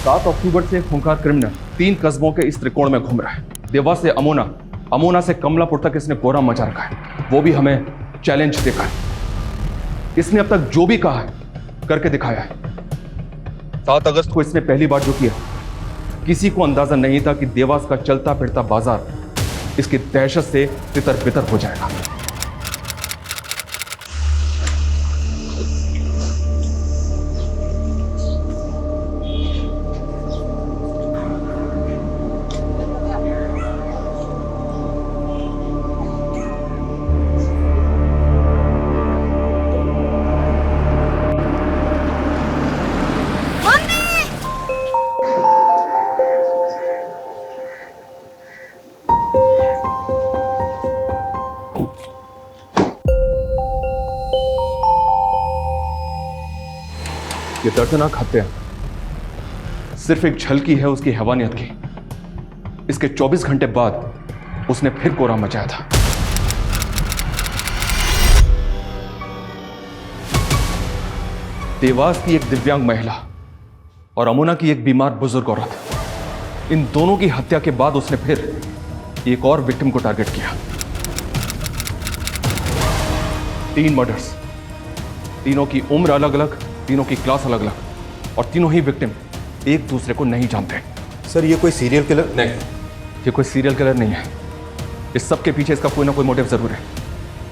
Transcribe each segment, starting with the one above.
7 अक्टूबर से खूंखार क्रिमिनल 3 कस्बों के इस त्रिकोण में घूम रहा है। देवा से अमोना, अमोना से कमलापुर तक इसने कोहराम मचा रखा है, वो भी हमें चैलेंज देकर। इसने अब तक जो भी कहा है करके दिखाया है। 7 अगस्त को इसने पहली बार जो किया, किसी को अंदाजा नहीं था कि देवास का चलता फिरता बाजार इसकी दहशत से तितर बितर हो जाएगा। ये दर्दनाक हत्या सिर्फ एक झलकी है उसकी हैवानियत की। इसके 24 घंटे बाद उसने फिर कोहराम मचाया था। देवास की एक दिव्यांग महिला और अमोना की एक बीमार बुजुर्ग औरत, इन दोनों की हत्या के बाद उसने फिर एक और विक्टिम को टारगेट किया। 3 मर्डर्स, तीनों की उम्र अलग अलग, तीनों की क्लास अलग अलग, और तीनों ही विक्टिम एक दूसरे को नहीं जानते। सर ये कोई सीरियल किलर? नहीं, ये कोई सीरियल किलर नहीं है। इस सब के पीछे इसका कोई ना कोई मोटिव जरूर है,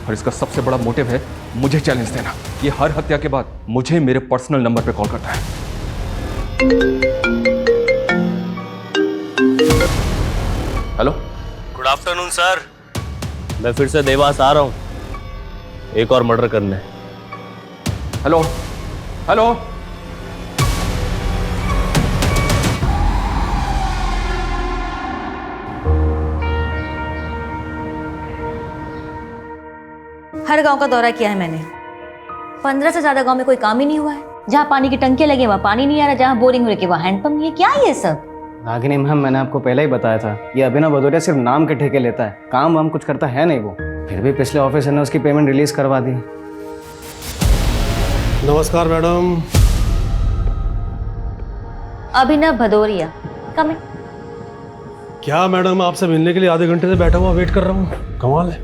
और इसका सबसे बड़ा मोटिव है मुझे चैलेंज देना। ये हर हत्या के बाद मुझे मेरे पर्सनल नंबर पे कॉल करता है। Hello, good afternoon sir. मैं फिर से देवास आ रहा हूं एक और मर्डर करने। हेलो हेलो, हर गांव का दौरा किया है मैंने। 15 से ज्यादा गांव में कोई काम ही नहीं हुआ है। जहाँ पानी की टंकी लगे वहाँ पानी नहीं आ रहा, जहाँ बोरिंग हो रही वहाँ हैंडपंप नहीं है। क्या ये सब? रागिनी मैम, मैंने आपको पहले ही बताया था, ये अभिनव भदौरिया सिर्फ नाम के ठेके लेता है, काम वाम कुछ करता है नहीं वो। फिर भी पिछले ऑफिसर ने उसकी पेमेंट रिलीज करवा दी। नमस्कार मैडम। अभिनव भदौरिया, कम इन। क्या मैडम, आपसे मिलने के लिए आधे घंटे से बैठा हुआ वेट कर रहा हूँ। कमाल है।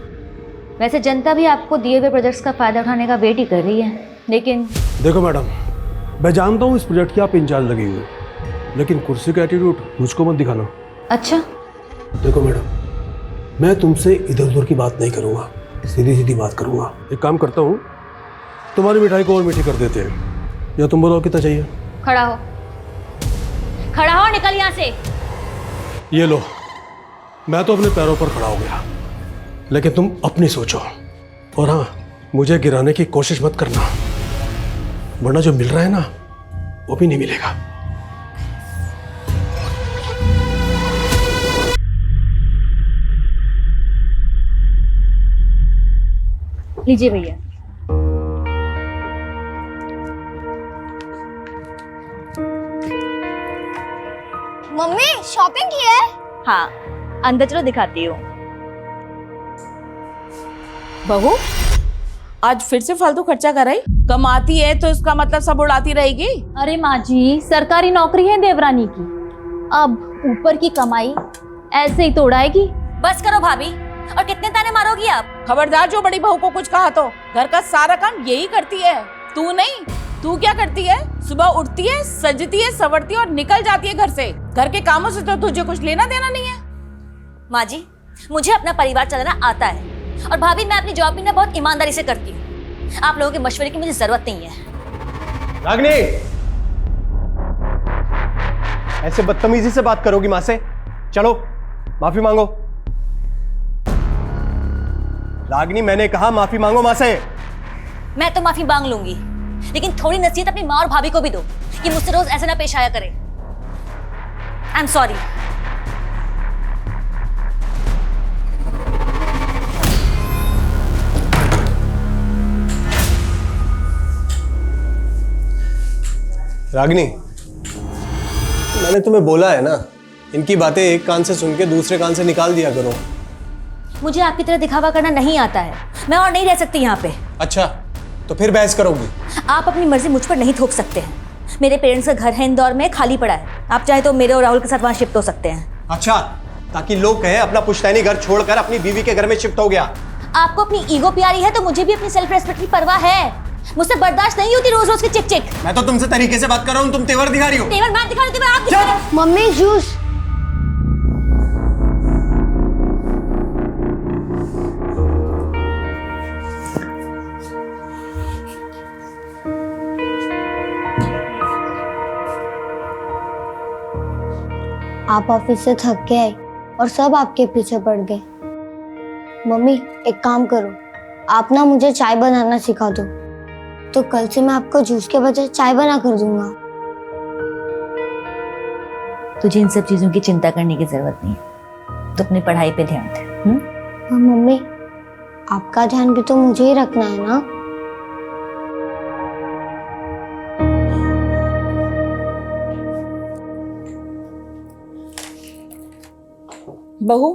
वैसे जनता भी आपको दिए हुए प्रोजेक्ट्स का फायदा उठाने का वेट ही कर रही है, लेकिन देखो मैडम, मैं जानता हूँ इस प्रोजेक्ट की आप इंचार्ज लगी हुई, लेकिन कुर्सी का एटीट्यूड मुझको मत दिखाना। अच्छा, देखो मैडम, मैं तुमसे इधर उधर की बात नहीं करूँगा, सीधी सीधी बात करूँगा। एक काम करता हूँ, तुम्हारी मिठाई को और मीठी कर देते हैं, या तुम बताओ कितना चाहिए? खड़ा हो, खड़ा हो, निकल यहाँ से। ये लो, मैं तो अपने पैरों पर खड़ा हो गया, लेकिन तुम अपनी सोचो, और हाँ, मुझे गिराने की कोशिश मत करना, वरना जो मिल रहा है ना वो भी नहीं मिलेगा। लीजिए भैया। मम्मी शॉपिंग की है? हाँ, अंदर चलो दिखाती हूँ। बहू, आज फिर से फालतू खर्चा कर रही? कमाती है तो इसका मतलब सब उड़ाती रहेगी? अरे माँ जी, सरकारी नौकरी है देवरानी की, अब ऊपर की कमाई ऐसे ही तो उड़ाएगी। बस करो भाभी, और कितने ताने मारोगी आप? खबरदार जो बड़ी बहू को कुछ कहा तो। घर का सारा काम यही करती है, तू नहीं। तू क्या करती है? सुबह उठती है, सजती है, संवरती है और निकल जाती है घर से। घर के कामों से तो तुझे कुछ लेना देना नहीं है। माँ जी, मुझे अपना परिवार चलाना आता है, और भाभी मैं अपनी जॉब भी ना बहुत ईमानदारी से करती हूँ। आप लोगों के मशवरे की मुझे जरूरत नहीं है। रागिनी, ऐसे बदतमीजी से बात करोगी माँ से? चलो माफी मांगो। रागिनी, मैंने कहा माफी मांगो माँ से। मैं तो माफी मांग लूंगी, लेकिन थोड़ी नसीहत अपनी माँ और भाभी को भी दो कि मुझसे रोज ऐसे ना पेश आया करे। आई एम सॉरी। रागिनी, मैंने तुम्हें बोला है ना, इनकी बातें एक कान से सुन के दूसरे कान से निकाल दिया करो। मुझे आपकी तरह दिखावा करना नहीं आता है, मैं और नहीं रह सकती यहाँ पे। अच्छा, तो फिर बहस करोगी? आप अपनी मर्जी मुझ पर नहीं थोप सकते हैं। मेरे पेरेंट्स का घर है इंदौर में, खाली पड़ा है। आप चाहे तो मेरे और राहुल के साथ वहाँ शिफ्ट हो सकते हैं। अच्छा, ताकि लोग कहें अपना पुश्तैनी घर छोड़कर अपनी बीवी के घर में शिफ्ट हो गया। आपको अपनी ईगो प्यारी है तो मुझे भी अपनी सेल्फ रेस्पेक्ट की परवाह है। मुझसे बर्दाश्त नहीं होती रोज रोज की चिक चिक। मैं तो तुमसे तरीके से बात कर रहा हूँ, तुम तेवर दिखा रही हो। तेवर मैं दिखा रही हूँ, तेवर आप दिखा रहे हो। Mummy juice. आप ऑफिस से थक के आए और सब आपके पीछे पड़ गए। मम्मी एक काम करो, आप ना मुझे चाय बनाना सिखा दो, तो कल से मैं आपको जूस के बजाय चाय बना कर दूंगा। तुझे इन सब चीजों की चिंता करने की जरूरत नहीं है, तो अपनी पढ़ाई पे ध्यान दे। हाँ मम्मी, आपका ध्यान भी तो मुझे ही रखना है ना। बहू,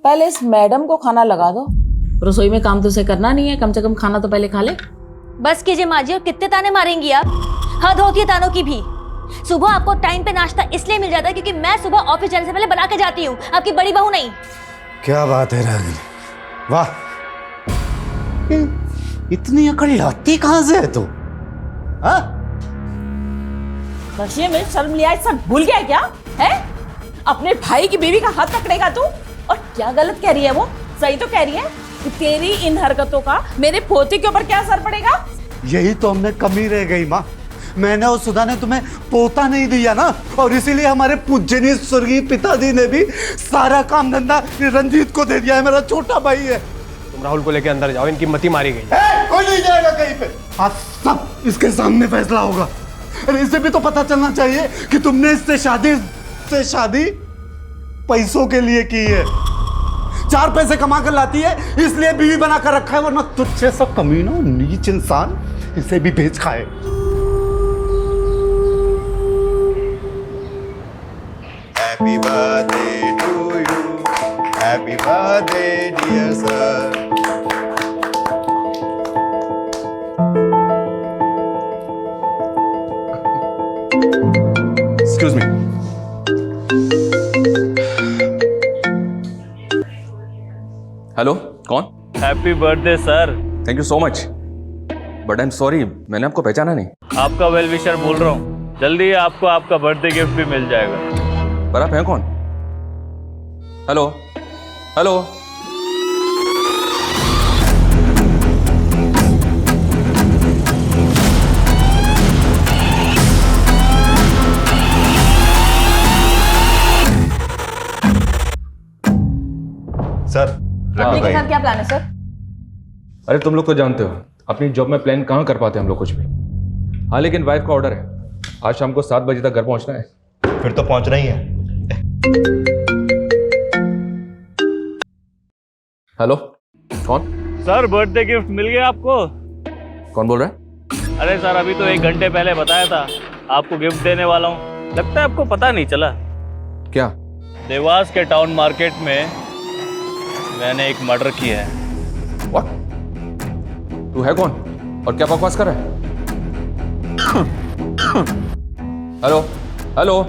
पहले इस मैडम को खाना लगा दो। रसोई में काम तो उसे करना नहीं है, कम से कम खाना तो पहले खा ले। बस कीजिए माँ जी, और कितने ताने मारेंगी आप? हद होती है तानों की भी। सुबह आपको टाइम पे नाश्ता इसलिए मिल जाता है क्योंकि मैं सुबह ऑफिस जाने से पहले बना के जाती हूँ, आपकी बड़ी बहू नहीं। क्या बात है रागिनी, वाह, इतनी अकड़ लाती कहां से है तू? हाँ? बच्चे में शर्म लिया, सब भूल गया क्या है? अपने भाई की बीवी का हाथ पकड़ेगा तू? और क्या गलत कह रही है वो? सही तो कह रही है कि तेरी इन हरकतों का मेरे पोते के ऊपर क्या असर पड़ेगा? यही तो हमने कमी रह गई माँ। मैंने और सुधा ने तुम्हें पोता नहीं दिया ना, और इसीलिए हमारे पूजनीय स्वर्गीय पिताजी ने भी सारा काम धंधा रंजीत को दे दिया है। मेरा छोटा भाई है। तुम राहुल को लेके अंदर जाओ, इनकी मति मारी गई। कोई नहीं जाएगा कहीं पे, आज सब इसके सामने फैसला होगा। अरे इसे भी तो पता चलना चाहिए कि तुमने इससे शादी पैसों के लिए की है। 4 पैसे कमा कर लाती है इसलिए बीवी बना कर रखा है, वरना तुझसे सब कमीना नीच इंसान इसे भी बेच खाए। Happy birthday to you, happy birthday dear sir. Excuse me. Hello, कौन? Happy birthday sir. Thank you so much, but I am sorry, मैंने आपको पहचाना नहीं। आपका वेल विशर बोल रहा हूँ, जल्दी आपको आपका बर्थडे गिफ्ट भी मिल जाएगा। पर आप हैं कौन? Hello hello. सर, अपने के साथ क्या प्लान है सर? अरे तुम लोग तो जानते हो अपनी जॉब में प्लान कहाँ कर पाते हैं हम लोग कुछ भी। हाँ, लेकिन वाइफ का ऑर्डर है, आज शाम को 7 बजे तक घर पहुंचना है। फिर तो पहुंच रही है। हेलो, कौन? सर, बर्थडे गिफ्ट मिल गया आपको। कौन बोल रहा है? अरे सर, अभी तो 1 घंटे पहले बताया था आपको गिफ्ट देने वाला हूँ। लगता है आपको पता नहीं चला। क्या? देवास के टाउन मार्केट में मैंने एक मर्डर किया है। What? तू है कौन और क्या बकवास कर रहा है? Hello hello.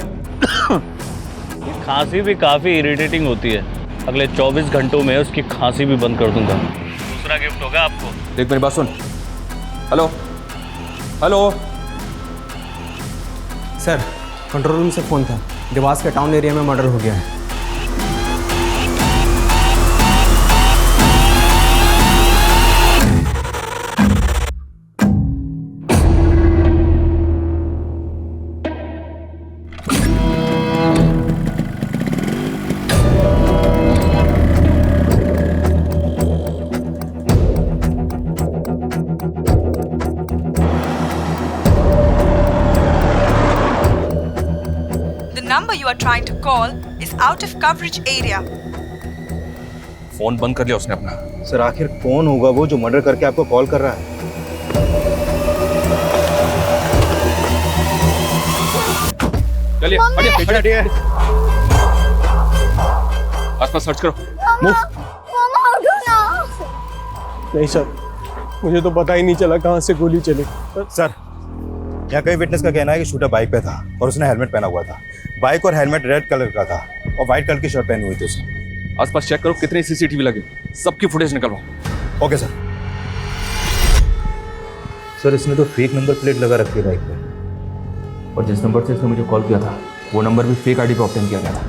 खांसी भी काफी इरिटेटिंग होती है, अगले 24 घंटों में उसकी खांसी भी बंद कर दूंगा। दूसरा गिफ्ट होगा आपको। देख मेरी बात सुन। Hello hello. Sir, control room से फोन था, देवास के टाउन एरिया में मर्डर हो गया है। number you are trying to call is out of coverage area. Phone बंद कर लिया उसने अपना। सर, आखिर कौन होगा वो जो मर्डर करके आपको कॉल कर रहा है? चलिए हटिए। आसपास सर्च करो। मामा उठो ना। नहीं सर, मुझे तो पता ही नहीं चला कहाँ से गोली चली। सर, यहाँ कई विटनेस का कहना है कि शूटर बाइक पे था और उसने हेलमेट पहना हुआ था। बाइक और हेलमेट रेड कलर का था और व्हाइट कलर की शर्ट पहनी हुई थी उसने। आसपास चेक करो कितने सीसीटीवी लगे, सबकी फुटेज निकलवाओ। Okay sir. सर इसने तो फेक नंबर प्लेट लगा रखी है बाइक पे, और जिस नंबर से इसने मुझे कॉल किया था वो नंबर भी फेक आईडी पे ऑब्टेन किया गया था।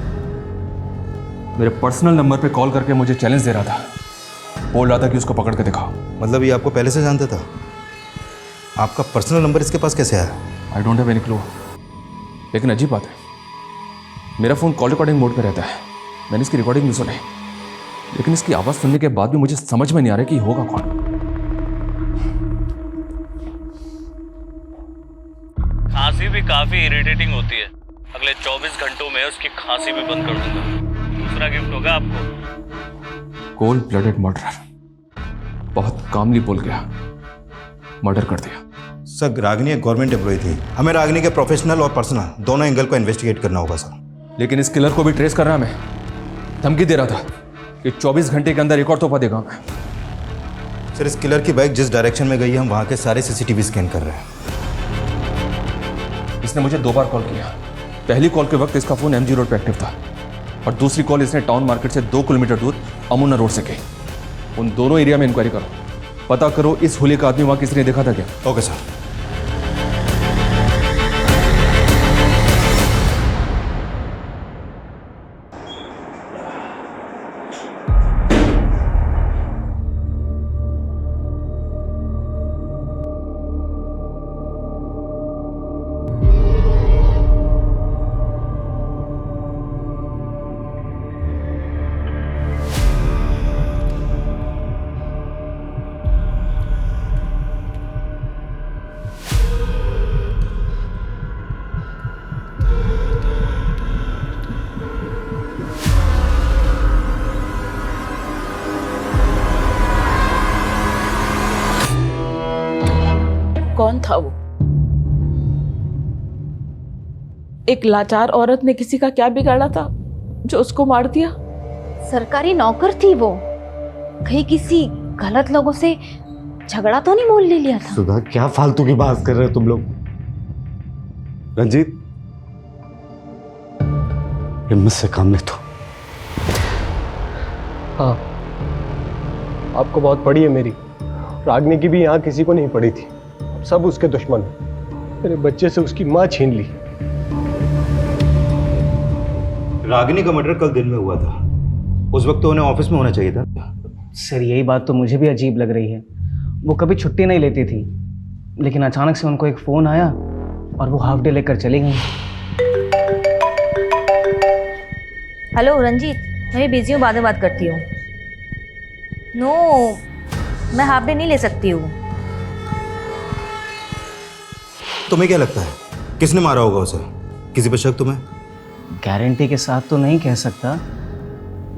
मेरे पर्सनल नंबर पे कॉल करके मुझे चैलेंज दे रहा था, बोल रहा था कि उसको पकड़ के दिखाओ। मतलब ये आपको पहले से जानता था? आपका पर्सनल नंबर इसके पास कैसे आया? I don't have any clue. लेकिन अजीब बात है, मेरा फ़ोन कॉल रिकॉर्डिंग मोड पे रहता है, मैंने इसकी रिकॉर्डिंग भी सुनी, लेकिन इसकी आवाज़ सुनने के बाद भी मुझे समझ में नहीं आ रहा कि ये होगा कौन। खांसी भी काफ़ी इरिटेटिंग होती है, अगले 24 घंटों में उसकी खांसी भी बंद कर दूंगा। दूसरा गिफ्ट होगा आपको। कोल्ड ब्लडेड मर्डर, बहुत कामली बोल गया, मर्डर कर दिया। सर रागिनी एक गवर्नमेंट एम्प्लॉय थी, हमें रागिनी के प्रोफेशनल और पर्सनल दोनों एंगल को इन्वेस्टिगेट करना होगा सर। लेकिन इस किलर को भी ट्रेस करना हमें, धमकी दे रहा था कि 24 घंटे के अंदर एक और तोहफा देगा मैं। सर इस किलर की बाइक जिस डायरेक्शन में गई है हम वहाँ के सारे सीसीटीवी स्कैन कर रहे हैं। इसने मुझे 2 बार कॉल किया। पहली कॉल के वक्त इसका फ़ोन MG रोड पर एक्टिव था और दूसरी कॉल इसने टाउन मार्केट से 2 किलोमीटर दूर अमुना रोड से की। उन दोनों एरिया में इंक्वायरी करो, पता करो इस हुलिये का आदमी वहाँ किसी ने देखा था क्या। Okay sir. कौन था वो? एक लाचार औरत ने किसी का क्या बिगाड़ा था जो उसको मार दिया? सरकारी नौकर थी वो, कहीं किसी गलत लोगों से झगड़ा तो नहीं मोल ले लिया था? सुधा क्या फालतू की बात कर रहे हो तुम लोग। रंजीत हिम्मत से काम ले तो। हाँ आपको बहुत पड़ी है मेरी, रागिनी की भी यहाँ किसी को नहीं पड़ी थी, सब उसके दुश्मन। मेरे बच्चे से उसकी माँ छीन ली। रागिनी का मर्डर कल दिन में हुआ था, उस वक्त तो उन्हें ऑफिस में होना चाहिए था। सर यही बात तो मुझे भी अजीब लग रही है। वो कभी छुट्टी नहीं लेती थी, लेकिन अचानक से उनको एक फ़ोन आया और वो हाफ डे लेकर चली गई। हेलो रंजीत, मैं बिजी हूँ, बाद में बात करती हूँ। नो, मैं हाफ डे नहीं ले सकती हूँ। तुम्हें क्या लगता है किसने मारा होगा उसे? किसी पर शक तुम्हें? गारंटी के साथ तो नहीं कह सकता,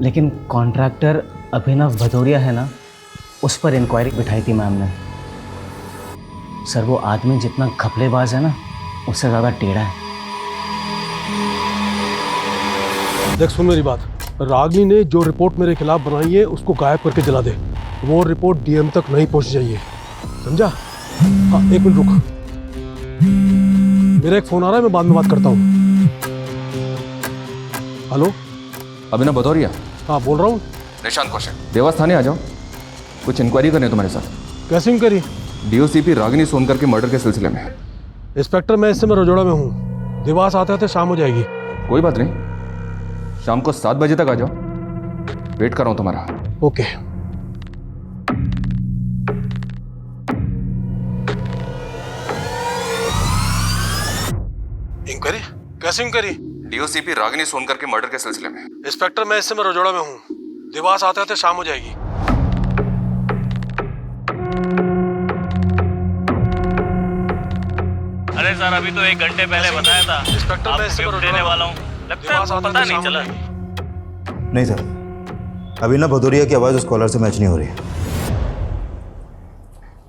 लेकिन कॉन्ट्रैक्टर अभिनव भदौरिया है ना, उस पर इंक्वायरी बिठाई थी मैम ने। सर वो आदमी जितना घपलेबाज है ना, उससे ज़्यादा टेढ़ा है। देख सुन मेरी बात, रागिनी ने जो रिपोर्ट मेरे खिलाफ बनाई है उसको गायब करके जला दे। वो रिपोर्ट डीएम तक नहीं पहुंच चाहिए, समझा? हाँ 1 मिनट रुक, मेरा एक फोन आ रहा है, मैं बाद में बात करता हूँ। हेलो अभिनव भदौरिया? हाँ बोल रहा हूँ। निशांत कौशिक, देवास थाने आ जाओ, कुछ इंक्वायरी करनी है तुम्हारे साथ। कैसे इंक्वायरी? DOCP रागिनी सोनकर के मर्डर के सिलसिले में। इंस्पेक्टर मैं इस समय रजोड़ा में हूँ, देवास आते आते शाम हो जाएगी। कोई बात नहीं, शाम को 7 बजे तक आ जाओ, वेट कर रहा हूँ तुम्हारा। ओके। इंक्वायरी? कैसे इंक्वायरी? DOCP रागिनी सोनकर के मर्डर के सिलसिले में। इंस्पेक्टर मैं इस समय रजोड़ा में हूँ, देवास आते आते शाम हो जाएगी। अरे सर अभी तो 1 घंटे पहले बताया था इंस्पेक्टर मैं इस समय गिफ्ट रजोड़ा देने में वाला हूँ, हूँ, लगता है देवास आपको आते पता आते नहीं शाम हो चला। जाएगी। नहीं सर, अभी ना भदौरिया की आवाज़ उस कॉलर से मैच नहीं हो रही है।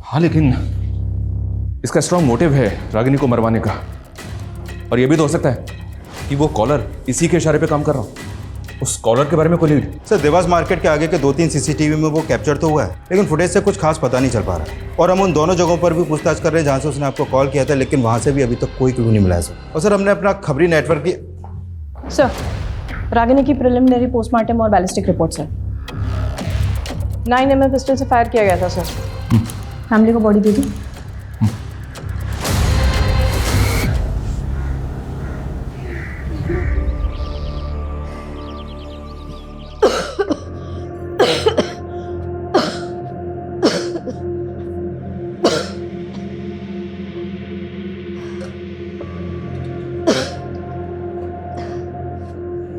हाँ लेकिन इसका स्ट्रॉन्ग मोटिव है रागिनी को मरवाने का, और यह भी तो हो सकता है कि वो कॉलर इसी के इशारे पे काम कर रहा हो। उस कॉलर के बारे में कोई लीड? सर देवास मार्केट के आगे के 2-3 सीसीटीवी में वो कैप्चर तो हुआ है, लेकिन फुटेज से कुछ खास पता नहीं चल पा रहा। और हम उन दोनों जगहों पर भी पूछताछ कर रहे हैं जहाँ से उसने आपको कॉल किया था, लेकिन वहाँ से भी अभी तक कोई क्लू नहीं मिला है सर। और सर हमने अपना खबरी नेटवर्क की सर, रागिनी की प्रिलिमिनरी पोस्टमार्टम और ballistic report sir. 9mm pistol से फायर किया गया था सर। फैमिली को बॉडी दे दी।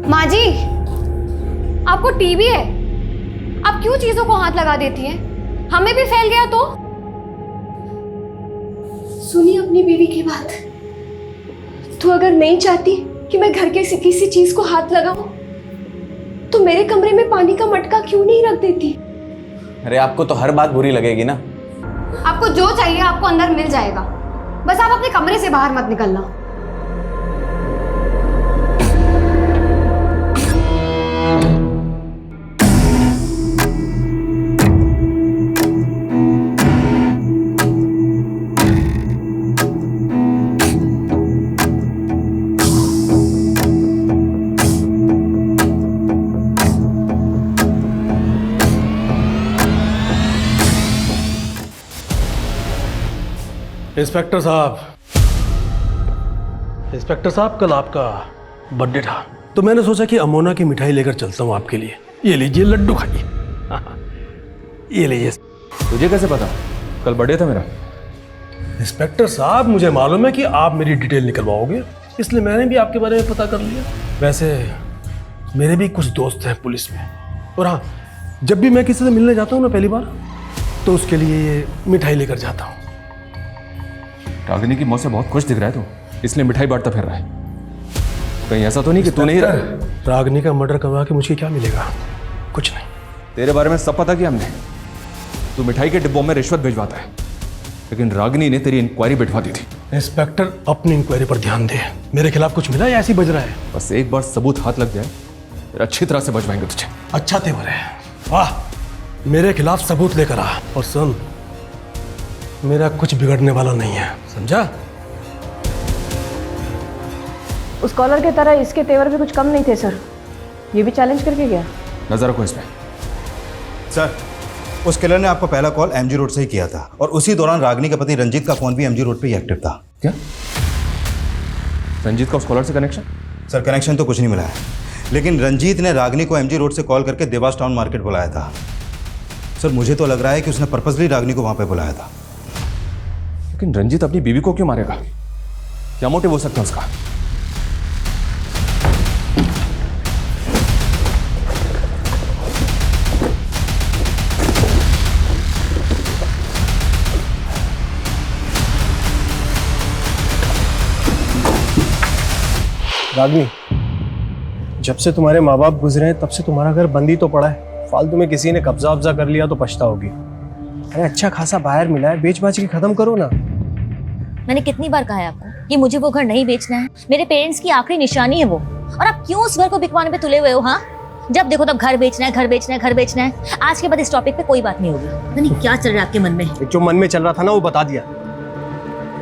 माँ जी, आपको टीबी है, आप क्यों चीजों को हाथ लगा देती हैं? हमें भी फैल गया तो? सुनिए अपनी बीवी की बात। तो अगर नहीं चाहती कि मैं घर के किसी चीज को हाथ लगाऊं, तो मेरे कमरे में पानी का मटका क्यों नहीं रख देती? अरे आपको तो हर बात बुरी लगेगी ना। आपको जो चाहिए आपको अंदर मिल जाएगा, बस आप अपने कमरे से बाहर मत निकलना। इंस्पेक्टर साहब, कल आपका बर्थडे था, तो मैंने सोचा कि अमोना की मिठाई लेकर चलता हूँ आपके लिए। ये लीजिए, लड्डू खाइए। ये लीजिए। तुझे कैसे पता कल बर्थडे था मेरा? इंस्पेक्टर साहब, मुझे मालूम है कि आप मेरी डिटेल निकलवाओगे, इसलिए मैंने भी आपके बारे में पता कर लिया। वैसे मेरे भी कुछ दोस्त हैं पुलिस में, और हाँ, जब भी मैं किसी से मिलने जाता हूँ ना पहली बार, तो उसके लिए ये मिठाई लेकर जाता हूँ। रागिनी की मौत से बहुत खुश दिख रहा है तू, इसलिए मिठाई बांटता फिर रहा है। कहीं ऐसा तो नहीं कि तू नहीं रहा? रागिनी का मर्डर करवा के मुझे क्या मिलेगा? कुछ नहीं। तेरे बारे में सब पता किया हमने। तू मिठाई के डिब्बों में रिश्वत भिजवाता है, लेकिन रागिनी ने तेरी इंक्वायरी बिठवा दी थी। इंस्पेक्टर, अपनी इंक्वायरी पर ध्यान दे। मेरे खिलाफ कुछ मिला या ऐसे ही बज रहा है? बस एक बार सबूत हाथ लग जाए, फिर अच्छी तरह से बजवाएंगे तुझे। अच्छा तेवर है, वाह। मेरे खिलाफ सबूत लेकर आ, और सुन, मेरा कुछ बिगड़ने वाला नहीं है, समझा? उस कॉलर के तरह इसके तेवर भी कुछ कम नहीं थे सर। ये भी चैलेंज करके गया। नजर रखो इसमें। सर, उस किलर ने आपको पहला कॉल एमजी रोड से ही किया था, और उसी दौरान रागिनी के पति रंजीत का फोन भी एमजी रोड पे ही एक्टिव था। क्या रंजीत का उस कॉलर से कनेक्शन? सर, कनेक्शन तो कुछ नहीं मिला है, लेकिन रंजीत ने रागिनी को एमजी रोड से कॉल करके देवास टाउन मार्केट बुलाया था। सर, मुझे तो लग रहा है कि उसने पर्पसली रागिनी को वहां पे बुलाया था। लेकिन रंजीत अपनी बीवी को क्यों मारेगा? क्या मोटिव हो सकता है उसका? रागिनी, जब से तुम्हारे माँ बाप गुजरे हैं तब से तुम्हारा घर बंद ही तो पड़ा है। फालतू में किसी ने कब्जा वब्जा कर लिया तो पछताओगी। अरे अच्छा खासा बाहर मिला है, बेच बाच के खत्म करो ना। मैंने कितनी बार कहा है आपको कि मुझे वो घर नहीं बेचना है? मेरे पेरेंट्स की आखिरी निशानी है वो, और आप क्यों उस घर को बिकवाने पे तुले हुए हो? हाँ, जब देखो तब घर बेचना है, घर बेचना है, घर बेचना है। आज के बाद इस टॉपिक पे कोई बात नहीं होगी। पता नहीं क्या चल रहा है आपके मन में। एक जो मन में चल रहा था ना वो बता दिया।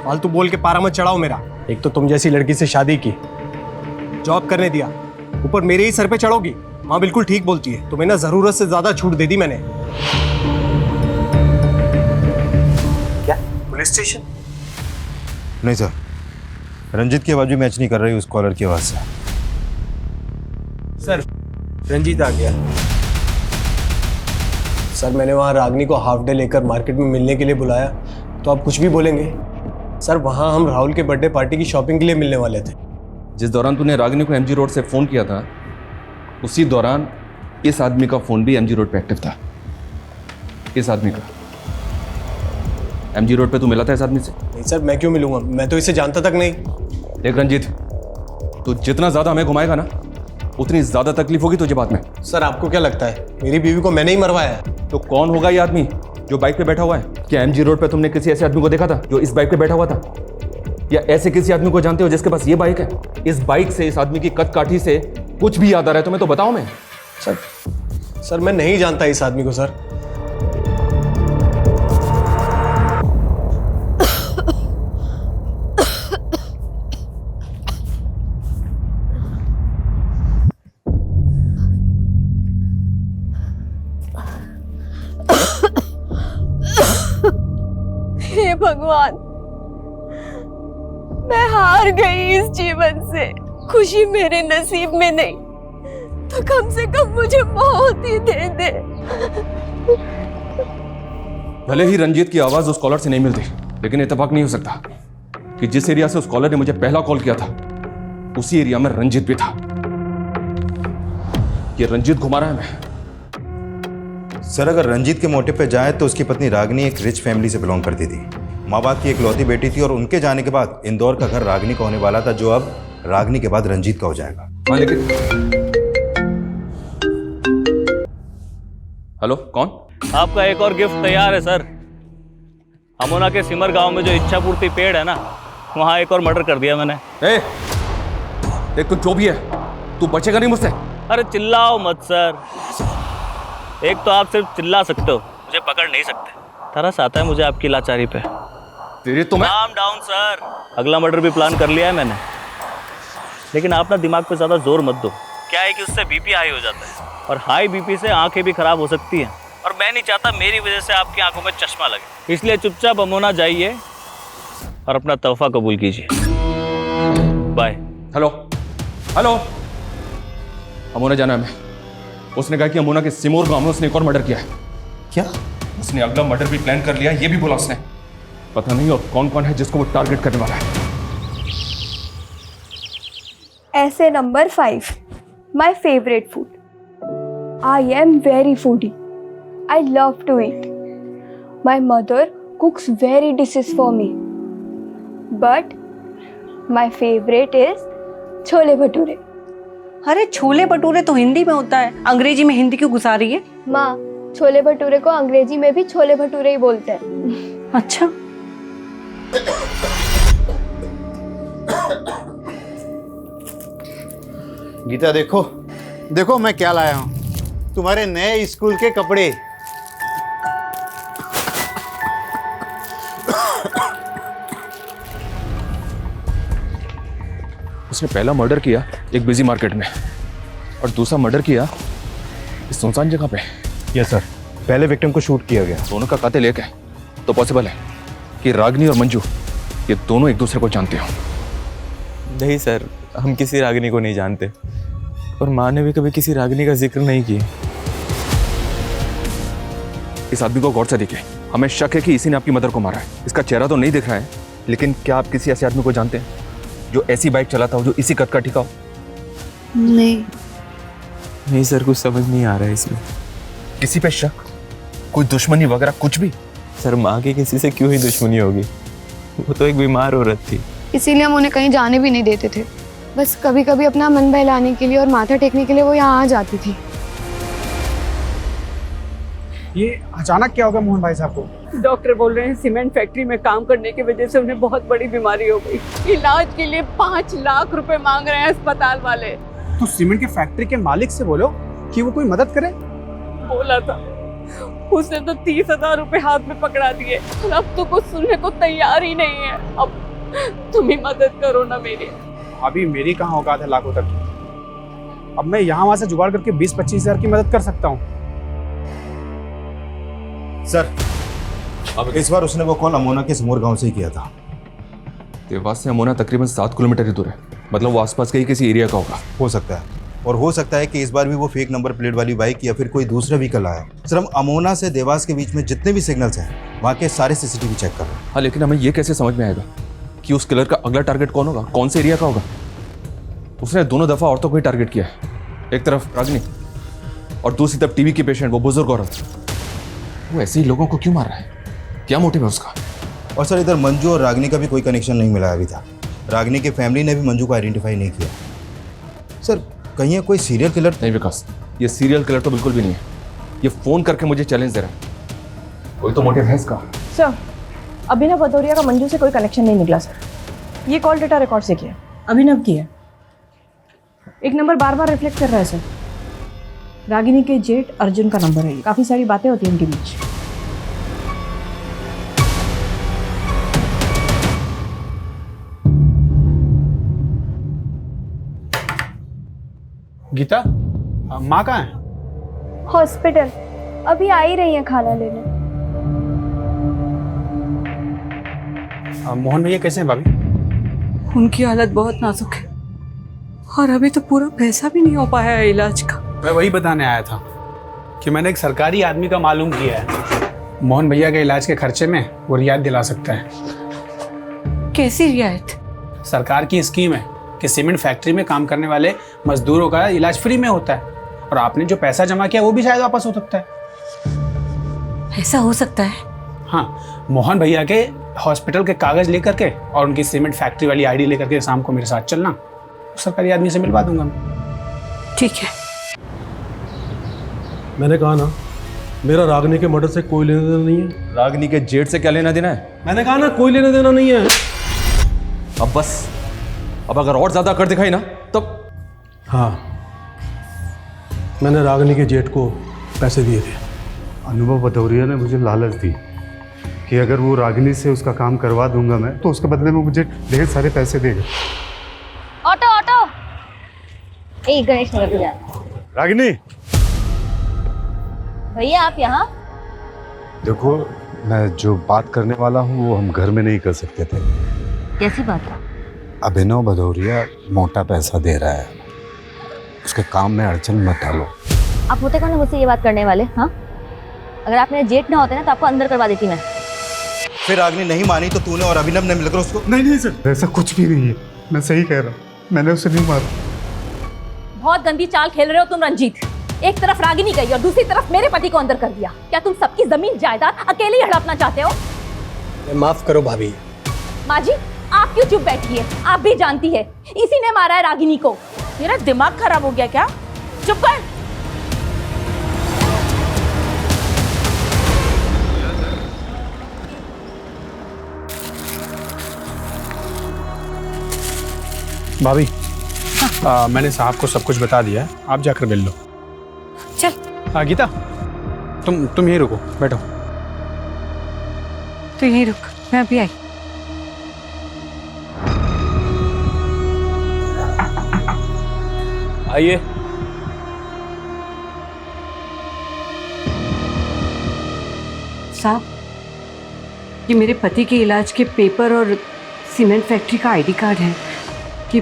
फालतू बोल के पारा मत चढ़ाओ मेरा। एक तो तुम जैसी लड़की से शादी की, जॉब करने दिया, ऊपर मेरे ही सर पे चढ़ोगी। माँ बिल्कुल ठीक बोलती है, तुम्हें ना जरूरत से ज्यादा छूट दे दी मैंने। क्या पुलिस स्टेशन? नहीं सर, रंजीत की आवाज भी मैच नहीं कर रही उस कॉलर की आवाज से। सर, रंजीत आ गया। सर, मैंने वहाँ रागिनी को हाफ डे लेकर मार्केट में मिलने के लिए बुलाया, तो आप कुछ भी बोलेंगे? सर, वहाँ हम राहुल के बर्थडे पार्टी की शॉपिंग के लिए मिलने वाले थे। जिस दौरान तूने रागिनी को एमजी रोड से फोन किया था, उसी दौरान इस आदमी का फोन भी एमजी रोड पे एक्टिव था। इस आदमी का एमजी रोड पे तू मिला था इस आदमी से? नहीं सर, मैं क्यों मिलूंगा? मैं तो इसे जानता तक नहीं। देख रंजीत, तू जितना ज्यादा हमें घुमाएगा ना, उतनी ज्यादा तकलीफ होगी तुझे बाद में। सर, आपको क्या लगता है मेरी बीवी को मैंने ही मरवाया है? तो कौन होगा ये आदमी जो बाइक पे बैठा हुआ है? क्या एमजी रोड पे तुमने किसी ऐसे आदमी को देखा था जो इस बाइक पे बैठा हुआ था? या ऐसे किसी आदमी को जानते हो जिसके पास ये बाइक है? इस बाइक से, इस आदमी की कद काठी से कुछ भी याद आ रहा है तुम्हें तो बताओ। मैं सर मैं नहीं जानता इस आदमी को सर। हे भगवान, मैं हार गई इस जीवन से। खुशी मेरे नसीब में नहीं तो कम से कम मुझे मौत ही दे दे। भले ही रंजीत की आवाज उस कॉलर से नहीं मिलती, लेकिन इत्तेफाक नहीं हो सकता कि जिस एरिया से उस कॉलर ने मुझे पहला कॉल किया था उसी एरिया में रंजीत भी था। ये रंजीत घुमा रहा है मैं। सर अगर रंजीत के मोटिव पे जाए तो उसकी पत्नी रागिनी एक रिच फैमिली से बिलोंग करती थी, माँ बाप की इकलौती बेटी थी, और उनके जाने के बाद इंदौर का घर रागिनी का होने वाला था, जो अब रागिनी के बाद रंजीत का हो जाएगा। हाँ लेकिन हेलो कौन? आपका एक और गिफ्ट तैयार है सर। अमोना के सिमर गांव में जो इच्छापूर्ति पेड़ है ना, वहां एक और मर्डर कर दिया मैंने। देख तू जो भी है, तू बचेगा नहीं मुझसे। अरे चिल्लाओ मत सर। एक तो आप सिर्फ चिल्ला सकते हो, मुझे पकड़ नहीं सकते। तरस आता है मुझे आपकी लाचारी पे। तेरे तो मैं काम डाउन सर। अगला मर्डर भी प्लान कर लिया है मैंने, लेकिन आप ना दिमाग पे ज्यादा जोर मत दो। क्या है कि उससे बीपी हाई हो जाता है, और हाई बीपी से आंखें भी खराब हो सकती हैं, और मैं नहीं चाहता मेरी वजह से आपकी आंखों में चश्मा लगे। इसलिए चुपचाप अमोना जाइए और अपना तोहफा कबूल कीजिए। बाय। हेलो हेलो, अमोना जाना है मैं। उसने कहा कि अमोना के सिमोर गांव में उसने एक और मर्डर किया है। क्या? उसने अगला मर्डर भी प्लान कर लिया, ये भी बोला उसने। पता नहीं और कौन कौन है जिसको वो टारगेट करने वाला है। ऐसे number 5, my favourite food. I am very foodie. I love to eat. My mother cooks very dishes for me, but my favourite is chole bhature. अरे छोले भटूरे तो हिंदी में होता है, अंग्रेजी में हिंदी क्यों घुसा रही है? माँ, छोले भटूरे को अंग्रेजी में भी छोले भटूरे ही बोलते हैं। अच्छा। गीता देखो देखो मैं क्या लाया हूं, तुम्हारे नए स्कूल के कपड़े। उसने पहला मर्डर किया एक बिजी मार्केट में, और दूसरा मर्डर किया इस सुनसान जगह पे। यस सर, पहले विक्टिम को शूट किया गया। दोनों का कातिल एक है, तो पॉसिबल है कि रागिनी और मंजू ये दोनों एक दूसरे को जानते हो। नहीं सर, हम किसी रागिनी को नहीं जानते, और माँ ने भी कभी किसी रागिनी का जिक्र नहीं किया। इस आदमी को गौर से देखिए, हमें शक है कि इसी ने आपकी मदर को मारा है। इसका चेहरा तो नहीं दिख रहा है, लेकिन क्या आप किसी ऐसे आदमी को जानते हैं जो ऐसी बाइक चलाता हो, जो इसी कद का ठिका हो? नहीं सर, कुछ समझ नहीं आ रहा है इसमें। किसी पे शक, कोई दुश्मनी वगैरह कुछ भी? सर माँ की किसी से क्यों ही दुश्मनी होगी, वो तो एक बीमार औरत थी। इसीलिए हम उन्हें कहीं जाने भी नहीं देते थे। बस कभी कभी अपना मन बहलाने के लिए और माथा टेकने के लिए वो यहाँ आ जाती थी। ये अचानक क्या हो गया मोहन भाई साहब को? डॉक्टर बोल रहे हैं सीमेंट फैक्ट्री में काम करने की वजह से उन्हें बहुत बड़ी बीमारी हो गई। इलाज के लिए 5 लाख रुपए मांग रहे हैं अस्पताल वाले। तो सीमेंट की फैक्ट्री के मालिक से बोलो कि वो कोई मदद करे। बोला था, उसने तो 30,000 रुपए हाथ में पकड़ा दिए, और अब तो कुछ सुनने को तैयार ही नहीं है। अब तुम ही मदद करो ना मेरी। अभी मेरी कहाँ औकात है लाखों तक। अब मैं यहाँ वहां से जुगाड़ करके 20-25 हजार की मदद कर सकता हूँ। सर अब इस बार उसने वो कॉल अमोना के सिमोर गांव से ही किया था। देवास से अमोना तकरीबन 7 किलोमीटर ही दूर है, मतलब वो आसपास के ही किसी एरिया का होगा। हो सकता है, और हो सकता है कि इस बार भी वो फेक नंबर प्लेट वाली बाइक या फिर कोई दूसरा व्हीकल आया। सर हम अमोना से देवास के बीच में जितने भी सिग्नल्स हैं वहाँ के सारे CCTV चेक कर रहे हैं। हाँ, लेकिन हमें ये कैसे समझ में आएगा कि उस किलर का अगला टारगेट कौन होगा, कौन से एरिया का होगा? उसने दोनों दफा औरतों को ही टारगेट किया है, एक तरफ रागिनी और दूसरी तरफ टीवी की पेशेंट, वो बुजुर्ग औरत। वो ऐसे ही लोगों को क्यों मार रहा है? क्या मोटिव है उसका? और सर इधर मंजू और रागिनी का भी कोई कनेक्शन नहीं मिला अभी तक। रागिनी की फैमिली ने भी मंजू को आइडेंटिफाई नहीं किया। सर कहीं कोई सीरियल किलर? नहीं विकास, ये सीरियल किलर तो बिल्कुल भी नहीं है। ये फोन करके मुझे चैलेंज दे रहा है। कोई तो मोटिव है इसका। सर अभिनव भदौरिया का मंजू से कोई कनेक्शन नहीं निकला सर। ये कॉल डेटा रिकॉर्ड से किया, अभिनव की है। एक नंबर बार बार रिफ्लेक्ट कर रहा है सर। रागिनी के जेठ अर्जुन का नंबर है। काफ़ी सारी बातें होती हैं इनके बीच। गीता, माँ कहाँ है? हॉस्पिटल, अभी आ ही रही है खाना लेने। मोहन भैया कैसे हैं भाभी? उनकी हालत बहुत नाजुक है और अभी तो पूरा पैसा भी नहीं हो पाया है इलाज का। मैं वही बताने आया था कि मैंने एक सरकारी आदमी का मालूम किया है, मोहन भैया के इलाज के खर्चे में वो रियायत दिला सकता है। कैसी रियायत? सरकार की स्कीम है कि सीमेंट फैक्ट्री में काम करने वाले मजदूरों का इलाज फ्री में होता है और आपने जो पैसा जमा किया वो भी शायद वापस हो सकता है। ऐसा हो सकता है? हाँ, मोहन भैया के हॉस्पिटल के कागज लेकर के और उनकी सीमेंट फैक्ट्री वाली आईडी लेकर के शाम को मेरे साथ चलना, सरकारी आदमी से मिलवा दूंगा मैं। ठीक है। मैंने कहा ना, मेरा रागनी के मर्डर से कोई लेना देना नहीं है। रागनी के जेठ से क्या लेना देना है? मैंने कहा ना, कोई लेना देना नहीं है। अब बस, अब अगर और ज्यादा कर दिखाई ना तब। हाँ, मैंने रागनी के जेठ को पैसे दिए थे। अनुभव भदौरिया ने मुझे लालच दी कि अगर वो रागिनी से उसका काम करवा दूंगा मैं, तो उसके बदले में मुझे ढेर सारे पैसे देगा। ऑटो ऑटो, एक गणेश नगर पे जा। रागिनी, भैया आप यहाँ? देखो, मैं जो बात करने वाला हूँ वो हम घर में नहीं कर सकते थे। कैसी बात है? अभिनव भदौरिया मोटा पैसा दे रहा है, उसके काम में अड़चन मत डालो। आप होते कौन है मुझसे ये बात करने वाले? हाँ, अगर आप मेरे जेठ ना होते ना तो आपको अंदर करवा देती मैं। फिर रागिनी नहीं मानी तो तूने और अभिनव ने मिलकर उसको? नहीं सर, ऐसा कुछ भी नहीं है, मैं सही कह रहा हूँ, मैंने उसे नहीं मारा। बहुत गंदी चाल खेल रहे हो तुम रंजीत। एक तरफ रागिनी गई और दूसरी तरफ मेरे पति को अंदर कर दिया। क्या तुम सबकी जमीन जायदाद अकेले ही हड़पना चाहते हो? माफ करो भाभी। माँ जी, आप क्यों चुप बैठी है? आप भी जानती है इसी ने मारा है रागिनी को। तेरा दिमाग खराब हो गया क्या? चुप कर। भाभी, मैंने साहब को सब कुछ बता दिया है, आप जाकर मिल लो। चल। गीता, तुम यहीं रुको, बैठो। तो यहीं रुक, मैं अभी आई। आइए। साहब, ये मेरे पति के इलाज के पेपर और सीमेंट फैक्ट्री का आईडी कार्ड है। कि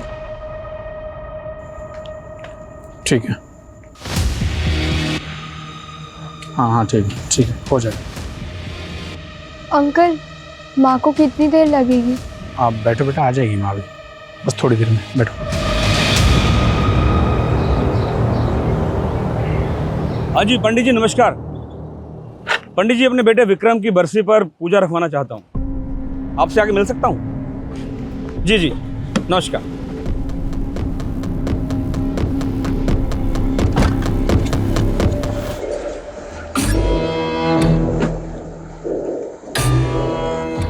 ठीक है। हाँ ठीक है, हो जाएगा। अंकल, माँ को कितनी देर लगेगी? आप बैठो बेटा, आ जाएगी माँ भी, बस थोड़ी देर में, बैठो। हाँ जी पंडित जी, नमस्कार। पंडित जी, अपने बेटे विक्रम की बरसी पर पूजा रखवाना चाहता हूँ, आपसे आके मिल सकता हूँ? जी, नमस्कार।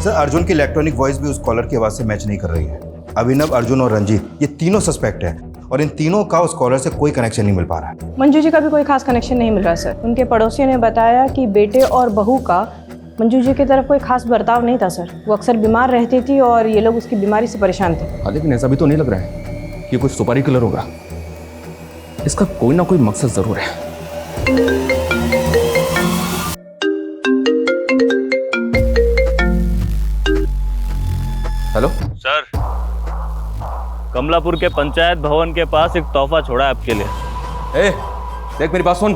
सर, अर्जुन की इलेक्ट्रॉनिक वॉइस भी उस कॉलर की आवाज़ से मैच नहीं कर रही है। अभिनव, अर्जुन और रंजीत, ये तीनों सस्पेक्ट हैं और इन तीनों का उस कॉलर से कोई कनेक्शन नहीं मिल पा रहा है। मंजू जी का भी कोई खास कनेक्शन नहीं मिल रहा सर। उनके पड़ोसियों ने बताया कि बेटे और बहू का मंजू जी की तरफ कोई खास बर्ताव नहीं था सर। वो अक्सर बीमार रहती थी और ये लोग उसकी बीमारी से परेशान थे। हाँ, लेकिन ऐसा भी तो नहीं लग रहा है कि कोई सुपारी किलर होगा। इसका कोई ना कोई मकसद जरूर है। हेलो सर, कमलापुर के पंचायत भवन के पास एक तोहफा छोड़ा है आपके लिए। ए, देख मेरी बात सुन।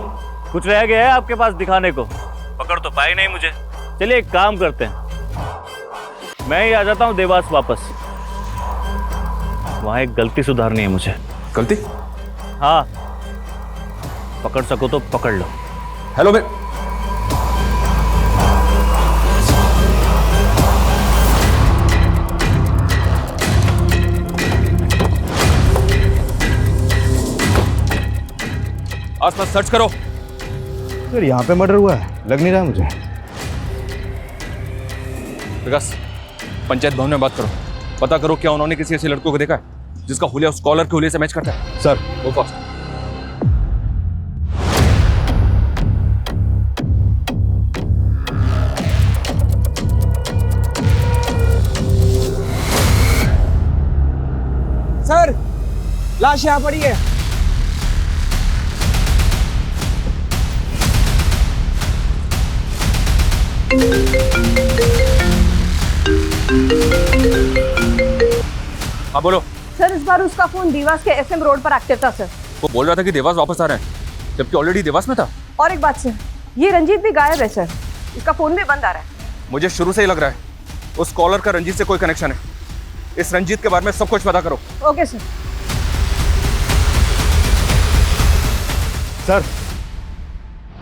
कुछ रह गया है आपके पास दिखाने को? पकड़ तो पाई नहीं मुझे। चलिए एक काम करते हैं, मैं ही आ जाता हूँ देवास वापस। वहाँ एक गलती सुधारनी है मुझे। गलती? हाँ, पकड़ सको तो पकड़ लो। हेलो मैं आसपास सर्च करो। सर, यहाँ पे मर्डर हुआ है, लग नहीं रहा मुझे। विकास, पंचायत भवन में बात करो, पता करो क्या उन्होंने किसी ऐसे लड़कों को देखा है? जिसका हुलिया उस कॉलर के हुलिये से मैच करता है। सर वो फास्ट। सर लाश यहाँ पड़ी है। हाँ बोलो। सर इस बार उसका फोन देवास के एसएम रोड पर एक्टिव था सर। वो बोल रहा था कि देवास वापस आ रहे हैं, जबकि ऑलरेडी देवास में था। और एक बात सर, ये रंजीत भी गायब है सर, इसका फोन भी बंद आ रहा है। मुझे शुरू से ही लग रहा है उस कॉलर का रंजीत से कोई कनेक्शन है। इस रंजीत के बारे में सब कुछ पता करो। Okay sir. सर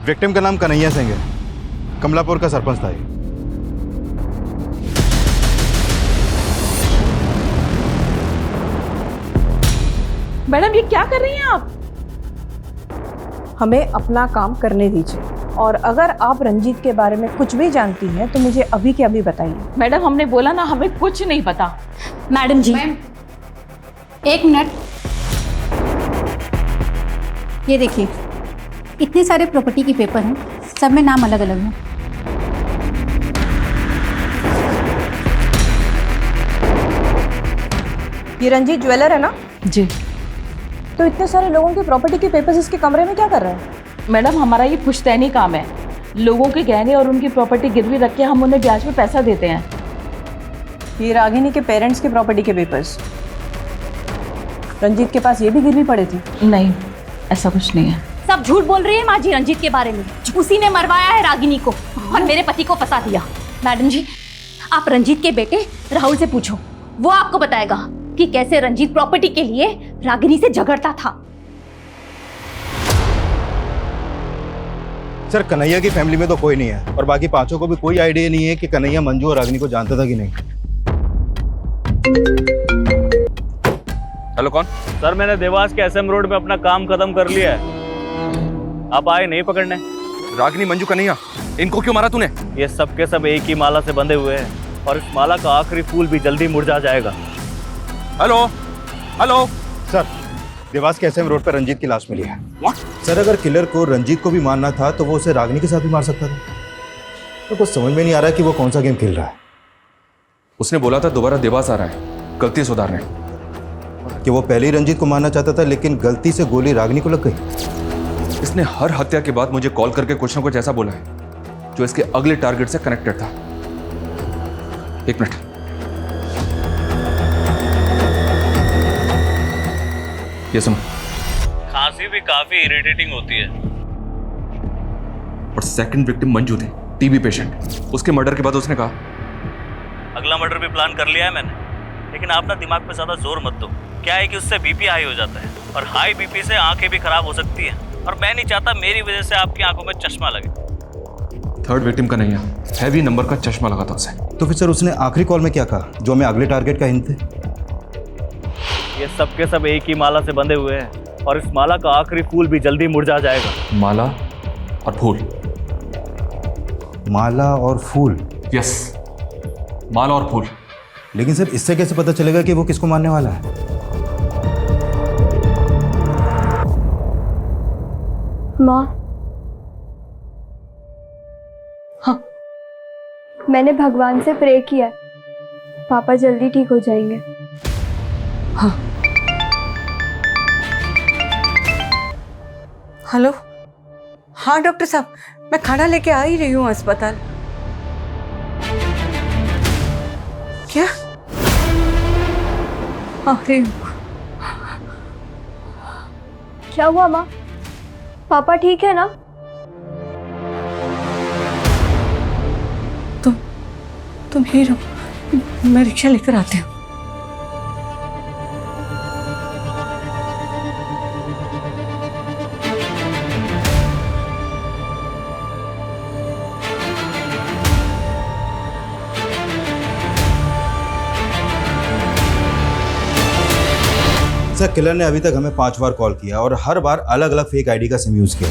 विक्टिम का नाम कन्हैया सिंह है, कमलापुर का सरपंच था ये। मैडम ये क्या कर रही हैं आप? हमें अपना काम करने दीजिए, और अगर आप रंजीत के बारे में कुछ भी जानती हैं तो मुझे अभी के अभी बताइए। मैडम हमने बोला ना हमें कुछ नहीं पता। मैडम जी एक मिनट, ये देखिए इतने सारे प्रॉपर्टी के पेपर हैं, सब में नाम अलग अलग हैं। ये रंजीत ज्वेलर है ना? जी। तो इतने सारे लोगों के प्रॉपर्टी के पेपर्स इसके कमरे में क्या कर रहे हैं? मैडम हमारा ये पुश्तैनी काम है, लोगों के गहने और उनकी प्रॉपर्टी गिरवी रख के हम उन्हें ब्याज पे पैसा देते हैं। ये रागिनी के पेरेंट्स के प्रॉपर्टी के पेपर्स, रंजीत के पास ये भी गिरवी पड़े थे? नहीं, ऐसा कुछ नहीं है। सब झूठ बोल रही है माँ जी रंजीत के बारे में। उसी ने मरवाया है रागिनी को और मेरे पति को फंसा दिया। मैडम जी आप रंजीत के बेटे राहुल से पूछो, वो आपको बताएगा कि कैसे रंजीत प्रॉपर्टी के लिए रागिनी से झगड़ता था। सर कन्हैया की फैमिली में तो कोई नहीं है, और बाकी पांचों को भी कोई आइडिया नहीं है कि कन्हैया मंजू और रागिनी को जानता था कि नहीं। हेलो कौन? सर मैंने देवास के एसएम रोड पे अपना काम खत्म कर लिया है, आप आए नहीं पकड़ने? रागिनी मंजू कन्हैया इनको क्यों मारा तूने? ये सब के सब एक ही माला से बंधे हुए हैं, और इस माला का आखिरी फूल भी जल्दी मुरझा जाएगा। हेलो हेलो सर देवास के एसएम रोड पर रंजीत की लाश मिली है। What? सर अगर किलर को रंजीत को भी मारना था तो वो उसे रागिनी के साथ भी मार सकता था। तो कुछ समझ में नहीं आ रहा कि वो कौन सा गेम खेल रहा है। उसने बोला था दोबारा देवास आ रहा है गलती सुधारने। कि वो पहले ही रंजीत को मारना चाहता था, लेकिन गलती से गोली रागिनी को लग गई। इसने हर हत्या के बाद मुझे कॉल करके कुछ ना कुछ ऐसा बोला है जो इसके अगले टारगेट से कनेक्टेड था। एक मिनट, ये सुनो। खांसी भी काफी इरिटेटिंग होती है। और सेकंड विक्टिम मंजू थी, टीबी पेशेंट। उसके मर्डर के बाद उसने कहा अगला मर्डर भी प्लान कर लिया है मैंने, लेकिन आप ना दिमाग पे ज्यादा जोर मत दो। क्या है कि उससे बीपी हाई हो जाता है, और हाई बीपी से आंखें भी खराब हो सकती हैं, और मैं नहीं चाहता मेरी वजह से आपकी आंखों में चश्मा लगे। थर्ड विक्टिम का नहीं है, हैवी नंबर का चश्मा लगा था उसे। तो फिर सर उसने आखिरी कॉल में क्या कहा जो हमें अगले टारगेट का हिंट थे? ये सब के सब एक ही माला से बंधे हुए हैं, और इस माला का आखिरी फूल भी जल्दी मुरझा जाएगा। माला और फूल? माला और फूल? यस, माला और फूल। लेकिन सर इससे कैसे पता चलेगा कि वो किसको मारने वाला है? माँ, हाँ मैंने भगवान से प्रे किया है, पापा जल्दी ठीक हो जाएंगे। हाँ। हेलो, हाँ डॉक्टर साहब, मैं खाना लेके आ ही रही हूँ अस्पताल। क्या? अरे क्या हुआ माँ? पापा ठीक है ना? तुम ही रहो, मैं रिक्शा लेकर आती हूँ। सर किलर ने अभी तक हमें 5 बार कॉल किया और हर बार अलग अलग फेक आईडी का सिम यूज़ किया,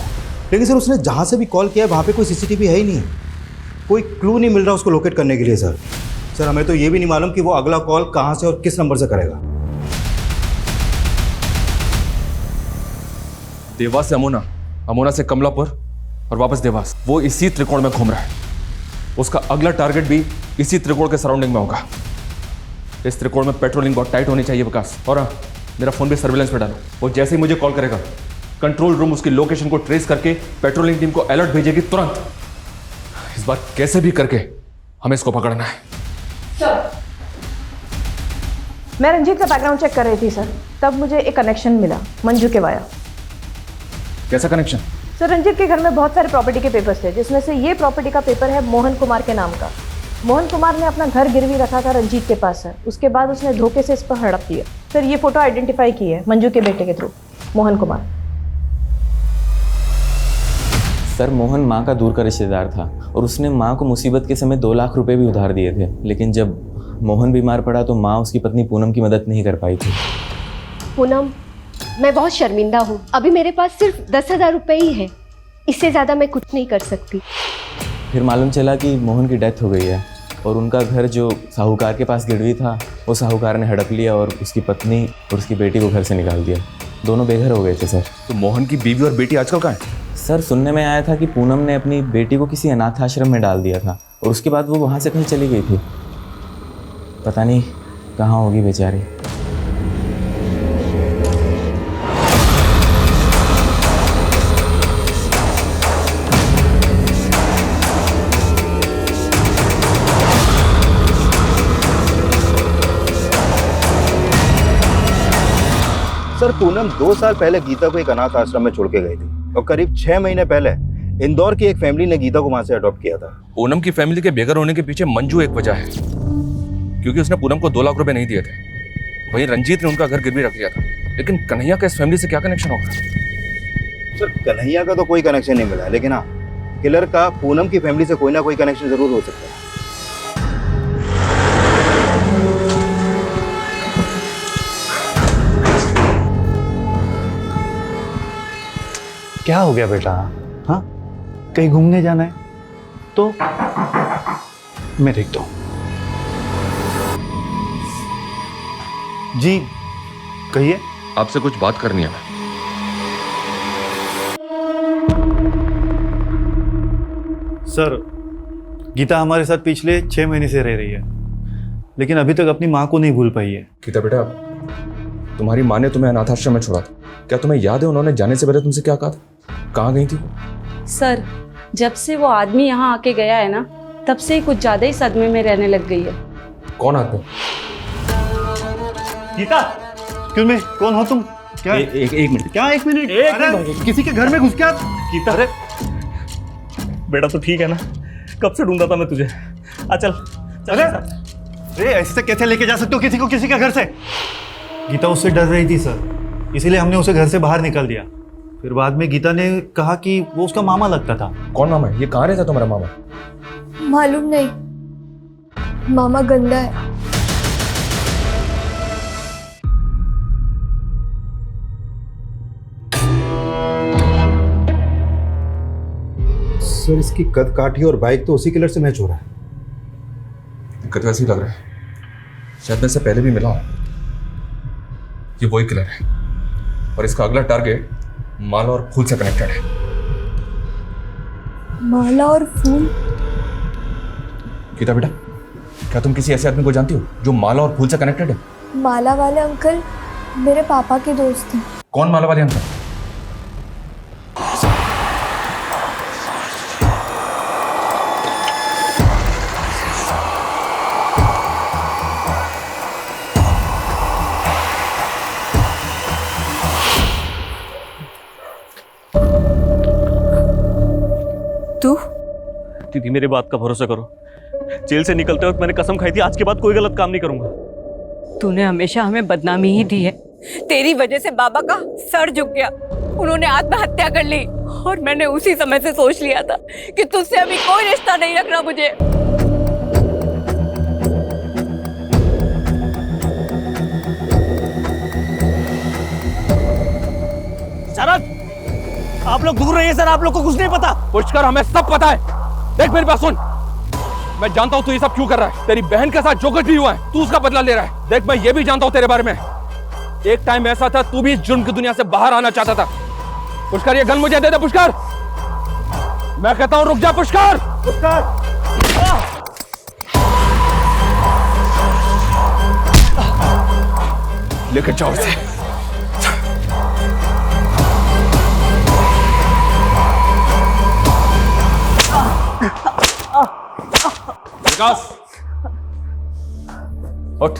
लेकिन सर उसने जहाँ से भी कॉल किया है वहाँ पे कोई सीसीटीवी है ही नहीं, कोई क्लू नहीं मिल रहा उसको लोकेट करने के लिए। सर हमें तो ये भी नहीं मालूम कि वो अगला कॉल कहाँ से और किस नंबर से करेगा। देवास से अमोना, अमोना से कमलापुर और वापस देवास। वो इसी त्रिकोण में घूम रहा है। उसका अगला टारगेट भी इसी त्रिकोण के सराउंडिंग में होगा। इस त्रिकोण में पेट्रोलिंग बहुत टाइट होनी चाहिए विकास। और हाँ, मेरा फोन भी सर्विलेंस पे डालो। वो जैसे ही मुझे कॉल करेगा, कंट्रोल रूम उसकी लोकेशन को ट्रेस करके पेट्रोलिंग टीम को अलर्ट भेजेगी तुरंत। इस बार कैसे भी करके हमें इसको पकड़ना है। सर, मैं रंजीत का बैकग्राउंड चेक कर रही थी सर, तब मुझे एक कनेक्शन मिला मंजू के वाया। कैसा कनेक्शन? सर, रंजीत के घर में बहुत सारे प्रॉपर्टी के पेपर्स थे, जिसमें से ये प्रॉपर्टी का पेपर है मोहन कुमार के नाम का। मोहन कुमार ने अपना घर गिरवी रखा था रंजीत के पास सर। उसके बाद उसने धोखे से इस पर हड़प दिया सर। ये फोटो आइडेंटिफाई की है मंजू के बेटे के थ्रू, मोहन कुमार। सर, मोहन माँ का दूर का रिश्तेदार था और उसने माँ को मुसीबत के समय 2 लाख रुपए भी उधार दिए थे। लेकिन जब मोहन बीमार पड़ा तो माँ उसकी पत्नी पूनम की मदद नहीं कर पाई थी। पूनम, मैं बहुत शर्मिंदा हूँ। अभी मेरे पास सिर्फ 10,000 रुपये ही है, इससे ज़्यादा मैं कुछ नहीं कर सकती। फिर मालूम चला कि मोहन की डेथ हो गई है और उनका घर जो साहूकार के पास गिरवी था, वो साहूकार ने हड़प लिया और उसकी पत्नी और उसकी बेटी को घर से निकाल दिया। दोनों बेघर हो गए थे सर। तो मोहन की बीवी और बेटी आजकल कहाँ है? सर, सुनने में आया था कि पूनम ने अपनी बेटी को किसी अनाथ आश्रम में डाल दिया था और उसके बाद वो वहाँ से कहीं चली गई थी। पता नहीं कहाँ होगी बेचारी। सर, पूनम 2 साल पहले गीता को एक अनाथ आश्रम में छोड़ के गई थी और करीब 6 महीने पहले इंदौर की एक फैमिली ने गीता को वहां से अडॉप्ट किया था। पूनम की फैमिली के बेघर होने के पीछे मंजू एक वजह है, क्योंकि उसने पूनम को 2 लाख रुपए नहीं दिए थे। वहीं रंजीत ने उनका घर गिरवी रख लिया था। लेकिन कन्हैया का इस फैमिली से क्या कनेक्शन होगा? सर, कन्हैया का तो कोई कनेक्शन नहीं मिला, लेकिन हाँ, किलर का पूनम की फैमिली से कोई ना कोई कनेक्शन जरूर हो सकता है। क्या हो गया बेटा? हाँ, कहीं घूमने जाना है तो मैं देखता हूं। जी कहिए। आपसे कुछ बात करनी है। सर, गीता हमारे साथ पिछले 6 महीने से रह रही है, लेकिन अभी तक अपनी माँ को नहीं भूल पाई है। गीता बेटा, तुम्हारी माँ ने तुम्हें अनाथाश्रम में छोड़ा था। क्या तुम्हें याद है उन्होंने जाने से पहले तुमसे क्या कहा था? कहाँ गई थी? सर, जब से वो आदमी यहाँ आके गया है ना, तब से ही कुछ ज्यादा ही सदमे में रहने लग गई है। कौन आदमी? गीता, क्यों मैं? कौन हो तुम? क्या? एक मिनट। क्या 1 मिनट? अरे किसी के घर में घुस क्या? गीता, अरे बेटा तो ठीक है ना? कब से ढूंढा था मैं तुझे। चल। अरे ऐसे कैसे लेके जा सकते हो किसी को किसी के घर से? गीता उससे डर रही थी सर, इसीलिए हमने उसे घर से बाहर निकाल दिया। फिर बाद में गीता ने कहा कि वो उसका मामा लगता था। कौन मामा है? ये कहाँ रहता तुम्हारा मामा? मालूम नहीं, मामा गंदा है। सर, इसकी कद काठी और बाइक तो उसी किलर से मैच हो रहा है। दिक्कत वैसी लग रहा है, शायद मैं इससे पहले भी मिला हूं। ये वही किलर है और इसका अगला टारगेट माला और फूल से कनेक्टेड है। माला और फूल? गीता बेटा, क्या तुम किसी ऐसे आदमी को जानती हो जो माला और फूल से कनेक्टेड है? माला वाले अंकल मेरे पापा के दोस्त हैं। कौन माला वाले अंकल? दीदी, मेरे बात का भरोसा करो। जेल से निकलते वक्त मैंने कसम खाई थी आज के बाद कोई गलत काम नहीं करूंगा। तूने हमेशा हमें बदनामी ही दी है। तेरी वजह से बाबा का सर झुक गया, उन्होंने आत्महत्या कर ली और मैंने उसी समय से सोच लिया था कि तुझसे अभी कोई रिश्ता नहीं रखना मुझे। शरद, आप लोग दूर रहिए सर, आप लोग को कुछ नहीं पता। पुष्कर, हमें सब पता है। देख मेरी बात सुन, मैं जानता हूं तू ये सब क्यों कर रहा है। तेरी बहन के साथ जो कुछ भी हुआ है तू उसका बदला ले रहा है। देख, मैं ये भी जानता हूं तेरे बारे में, एक टाइम ऐसा था तू भी इस जुर्म की दुनिया से बाहर आना चाहता था, पुष्कर ये गन मुझे दे दे पुष्कर, मैं कहता हूं रुक जा पुष्कर। पुष्कर लेकर जाओ इसे। विकास उठ।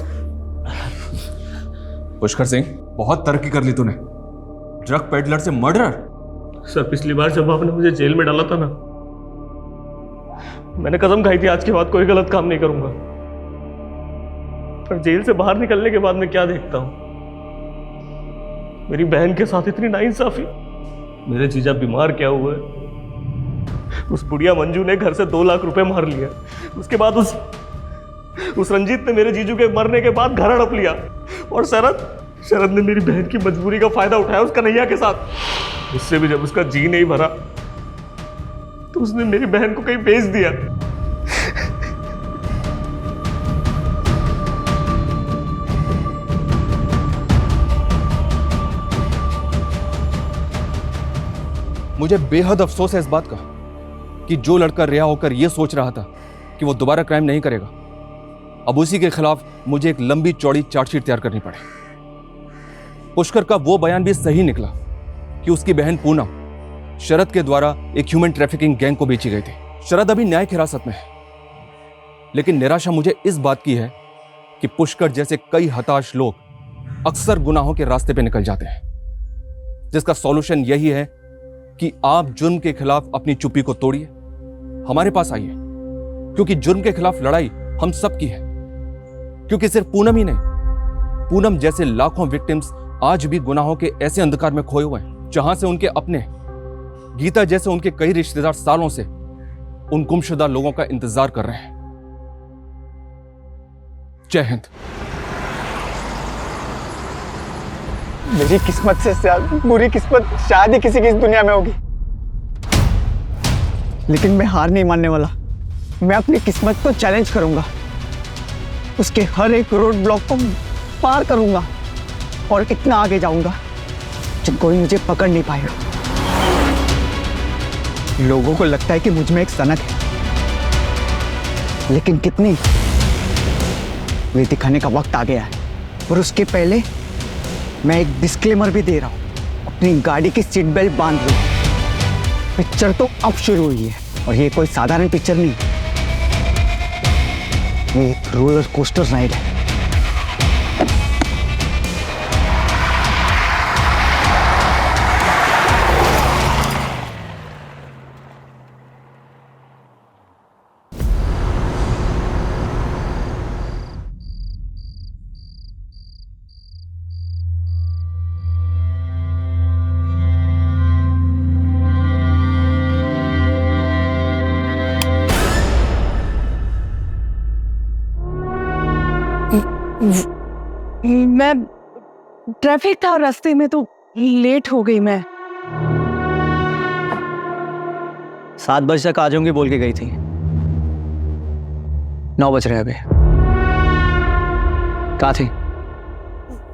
पुष्कर सिंह बहुत तरक्की कर ली तूने, ड्रग पेडलर से मर्डरर। सर पिछली बार जब आपने मुझे जेल में डाला था ना, मैंने कसम खाई थी आज के बाद कोई गलत काम नहीं करूंगा। पर जेल से बाहर निकलने के बाद मैं क्या देखता हूं, मेरी बहन के साथ इतनी नाइंसाफी। मेरे जीजा बीमार क्या हुआ है, उस बुढ़िया मंजू ने घर से 2 लाख रुपए मार लिया। उसके बाद उस रंजीत ने मेरे जीजू के मरने के बाद घर हड़प लिया। और शरद ने मेरी बहन की मजबूरी का फायदा उठाया उस कन्हैया के साथ। उससे भी जब उसका जी नहीं भरा तो उसने मेरी बहन को कहीं बेच दिया। मुझे बेहद अफसोस है इस बात का कि जो लड़का रिहा होकर यह सोच रहा था कि वो दोबारा क्राइम नहीं करेगा, अब उसी के खिलाफ मुझे एक लंबी चौड़ी चार्जशीट तैयार करनी पड़े। पुष्कर का वो बयान भी सही निकला कि उसकी बहन पूनम शरद के द्वारा एक ह्यूमन ट्रैफिकिंग गैंग को बेची गई थी। शरद अभी न्यायिक हिरासत में है, लेकिन निराशा मुझे इस बात की है कि पुष्कर जैसे कई हताश लोग अक्सर गुनाहों के रास्ते पे निकल जाते हैं, जिसका सॉल्यूशन यही है कि आप जुर्म के खिलाफ अपनी चुप्पी को तोड़िए, हमारे पास आइए, क्योंकि जुर्म के खिलाफ लड़ाई हम सब की है। क्योंकि सिर्फ पूनम ही नहीं, पूनम जैसे लाखों विक्टिम्स आज भी गुनाहों के ऐसे अंधकार में खोए हुए हैं जहां से उनके अपने, गीता जैसे उनके कई रिश्तेदार सालों से उन गुमशुदा लोगों का इंतजार कर रहे हैं। जय हिंद। मेरी किस्मत से बुरी किस्मत शायद ही किसी की इस दुनिया में होगी, लेकिन मैं हार नहीं मानने वाला। मैं अपनी किस्मत को चैलेंज करूंगा, उसके हर एक रोड ब्लॉक को पार करूंगा और इतना आगे जाऊंगा कि कोई मुझे पकड़ नहीं पाएगा। लोगों को लगता है कि मुझ में एक सनक है, लेकिन कितनी, वे दिखाने का वक्त आ गया है। और उसके पहले मैं एक डिस्क्लेमर भी दे रहा हूं, अपनी गाड़ी की सीट बेल्ट बांध लो। पिक्चर तो अब शुरू हुई है और ये कोई साधारण पिक्चर नहीं, ये एक रोलर कोस्टर राइड है। मैं ट्रैफिक था रास्ते में तो लेट हो गई। मैं 7 बजे तक आ जाऊंगी बोल के गई थी, 9 बज रहे हैं अभी। कहाँ थी?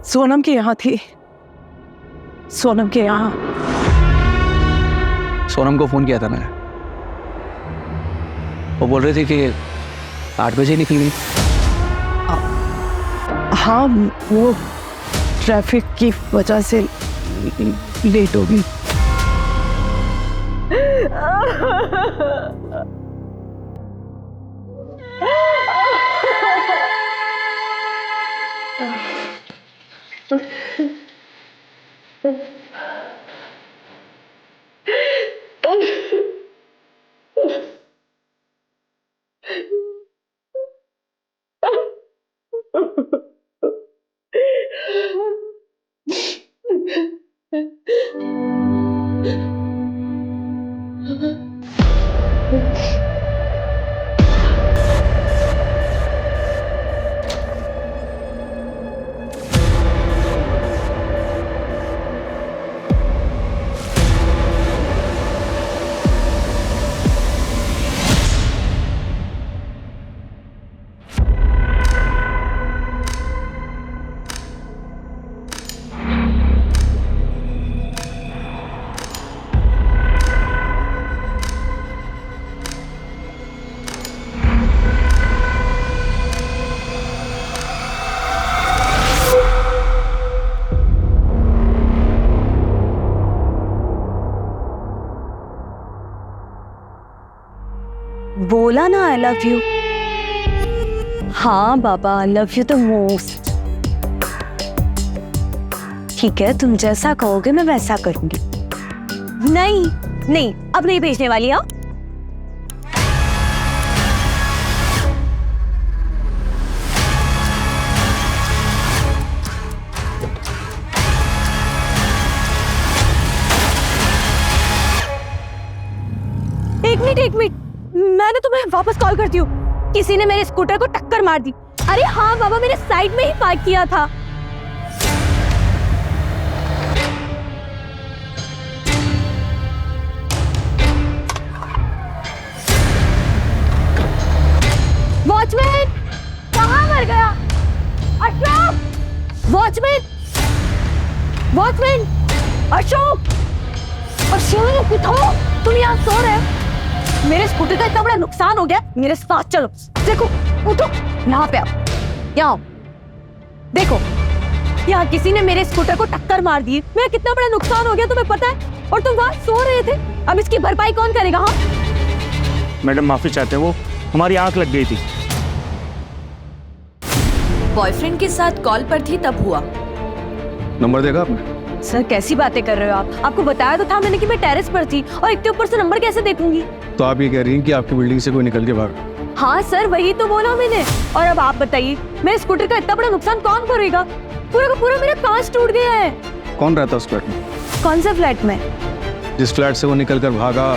सोनम के यहाँ थी, सोनम के यहाँ। सोनम को फोन किया था मैंने, वो बोल रही थी कि 8 बजे निकली। हाँ, वो ट्रैफिक की वजह से लेट हो गई। बोला ना आई लव यू। हाँ बाबा, I love you the most. ठीक है, तुम जैसा कहोगे मैं वैसा करूंगी। नहीं नहीं, अब नहीं भेजने वाली। हाँ, एक मिनट, मैंने तुम्हें वापस कॉल करती हूँ। किसी ने मेरे स्कूटर को टक्कर मार दी। अरे हाँ बाबा, मैंने साइड में ही पार्क किया था। वॉचमैन, कहाँ मर गया? अशोक, वॉचमैन, वॉचमैन, अशोक, अशोक उठो, तुम यहाँ सो रहे हो? मेरे स्कूटर का इतना बड़ा नुकसान हो गया, मेरे साथ चलो। देखो, उठो, यहाँ पे आओ, यहाँ आओ। देखो, यहाँ किसी ने मेरे स्कूटर को टक्कर मार दी। मेरा कितना बड़ा नुकसान हो गया तुम्हें पता है? और तुम वहाँ सो रहे थे। अब इसकी भरपाई कौन करेगा? हाँ मैडम माफी चाहते हैं, वो हमारी आंख लग गई थी। बॉयफ्रेंड के साथ कॉल पर थी तब हुआ। नंबर देखा आपने? सर कैसी बातें कर रहे हो आप? आपको बताया तो था मैंने कि मैं टेरेस पर थी, और इतने ऊपर से नंबर कैसे देखूंगी? तो आप ये कह रही हैं कि आपकी बिल्डिंग से कोई निकल के भागा? हाँ सर, वही तो बोला मैंने। और अब आप बताइए, मेरे स्कूटर का इतना बड़ा नुकसान कौन करेगा? पूरा का पूरा मेरा कांच टूट गया है। कौन रहता है उस फ्लैट में? कौन सा फ्लैट में? जिस फ्लैट से वो निकल कर भागा।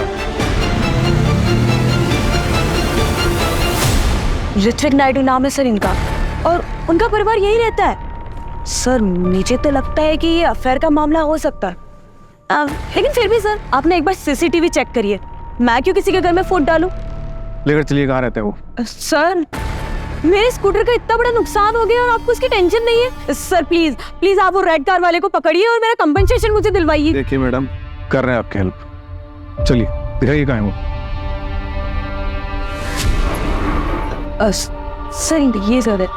ऋत्विक नायडू नाम है सर इनका, और उनका परिवार यही रहता है। सर मुझे तो लगता है कि ये अफेयर का मामला हो सकता है। लेकिन फिर भी सर, आपने एक बार सीसीटीवी चेक करिए। मैं क्यों किसी के घर में फोन डालूं? लेकर चलिए, कहाँ रहते हैं वो? सर मेरे स्कूटर का इतना बड़ा नुकसान हो गया और आपको उसकी टेंशन नहीं है? सर प्लीज प्लीज, आप वो रेड कार वाले को पकड़िए और मेरा कंपनसेशन मुझे दिलवाइए। देखिए मैडम, कर रहे हैं आपकी हेल्प। चलिए दिखाइए कहाँ है वो। सर ये सर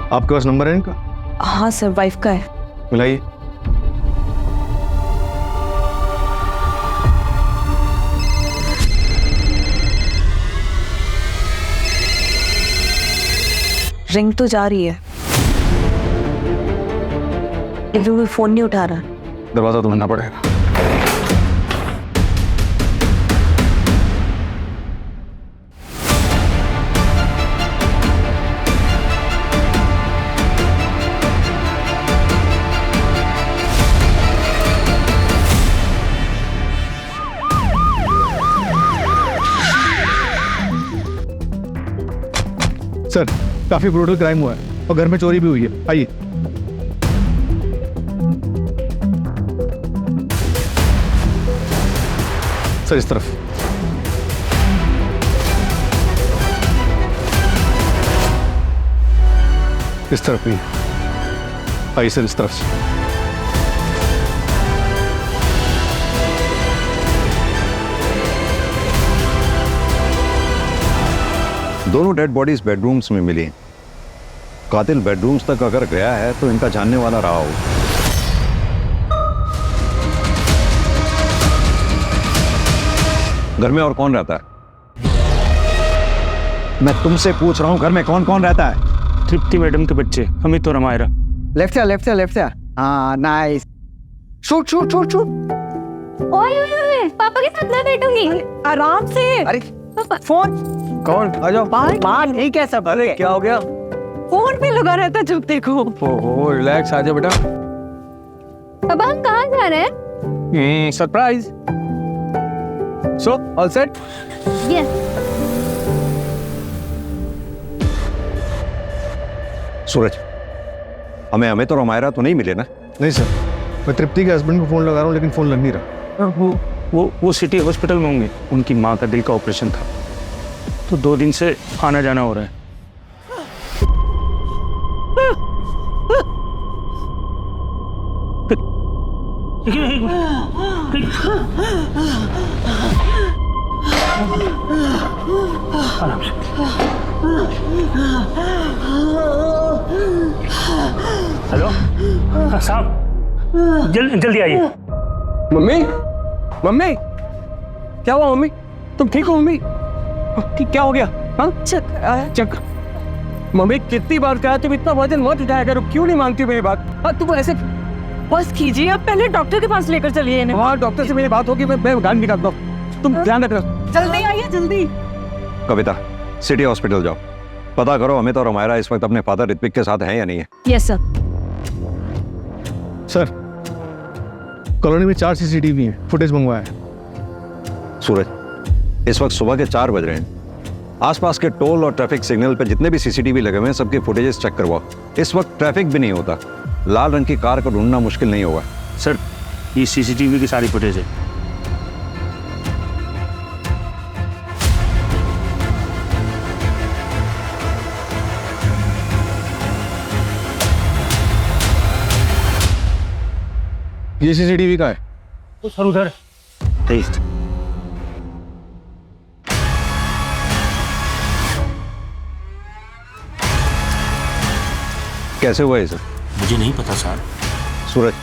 आपके पास नंबर है इनका? हाँ सर, वाइफ का है। मिलाइए। रिंग तो जा रही है, लेकिन वो फोन नहीं उठा रहा। दरवाजा तो बनना पड़ेगा। सर काफी ब्रूटल क्राइम हुआ है और घर में चोरी भी हुई है। आइए। सर इस तरफ। इस तरफ भी। आइए सर, इस तरफ से। दोनों डेड बॉडीज बेडरूम्स में मिली। कातिल बेडरूम्स तक अगर गया है तो इनका जानने वाला रहा हो। घर में और कौन रहता है? मैं तुमसे पूछ रहा हूं, घर में कौन कौन रहता है? तृप्ति मैडम के बच्चे, अमित और अमायरा। लेफ्ट से लेफ्ट से लेफ्ट से। हाँ nice. Shoot shoot shoot shoot. ओए पापा के साथ मैं बैठूंगी। आराम से। अरे फोन कौन? आ जाओ। बाहर नहीं कह सब। अरे क्या हो गया? फोन पे लगा रहता जब देखो। ओहो रिलैक्स, आ जाओ बेटा। अब हम कहाँ जा रहे हैं? Surprise. So all set? Yes. Suraj, हमें अमित और अमायरा तो नहीं मिले ना? नहीं सर, मैं तृप्ति के हस्बैंड को फोन लगा रहा हूँ लेकिन फोन लग नहीं रहा। वो सिटी हॉस्पिटल में होंगे। उनकी माँ का दिल का ऑपरेशन था, तो 2 दिन से आना जाना हो रहा है। आराम से। हेलो साहब, जल्दी आइए। मम्मी, मम्मी, क्या हुआ मम्मी? तुम ठीक हो मम्मी? क्या हो गया? हाँ, चक्कर आया। चक्कर? मम्मी कितनी बार कहा तुम इतना वजन मत उठाया करो, क्यों नहीं मानती मेरी बात? हाँ, तुम ऐसे बस कीजिए, आप पहले डॉक्टर के पास लेकर चलिए इन्हें। हाँ, डॉक्टर से मेरी बात होगी, मैं गाड़ी निकालता हूँ, तुम ध्यान रखना। जल्दी आइए, जल्दी। कविता, सिटी हॉस्पिटल जाओ, पता करो अमित और हमारा इस वक्त अपने फादर ऋत्विक के साथ है या नहीं है। Yes sir. सर, कॉलोनी में 4 CCTV हैं, फुटेज मंगवाया है। सूरज, इस वक्त सुबह के 4 बज रहे हैं। आसपास के टोल और ट्रैफिक सिग्नल पे जितने भी CCTV लगे हुए हैं सबके फुटेजेस चेक करवाओ। इस वक्त ट्रैफिक भी नहीं होता, लाल रंग की कार को ढूंढना मुश्किल नहीं होगा। सर, ये CCTV की सारी फुटेज है। ये CCTV का है। तो सर उधर। ठीक। कैसे हुआ ये सर? मुझे नहीं पता सर। सूरज,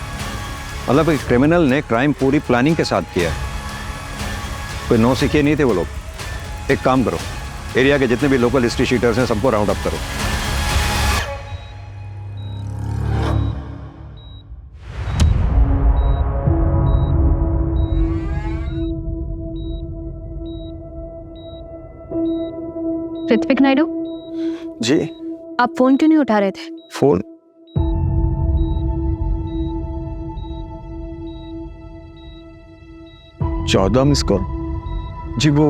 मतलब एक क्रिमिनल ने क्राइम पूरी प्लानिंग के साथ किया है, कोई नौसिखिए नहीं थे वो लोग। एक काम करो, एरिया के जितने भी लोकल हिस्ट्री शीटर्स हैं सबको राउंड अप करो। ऋत्विक नायडू जी। आप फोन क्यों नहीं उठा रहे थे? फोन? चौदह मिस कॉल। जी वो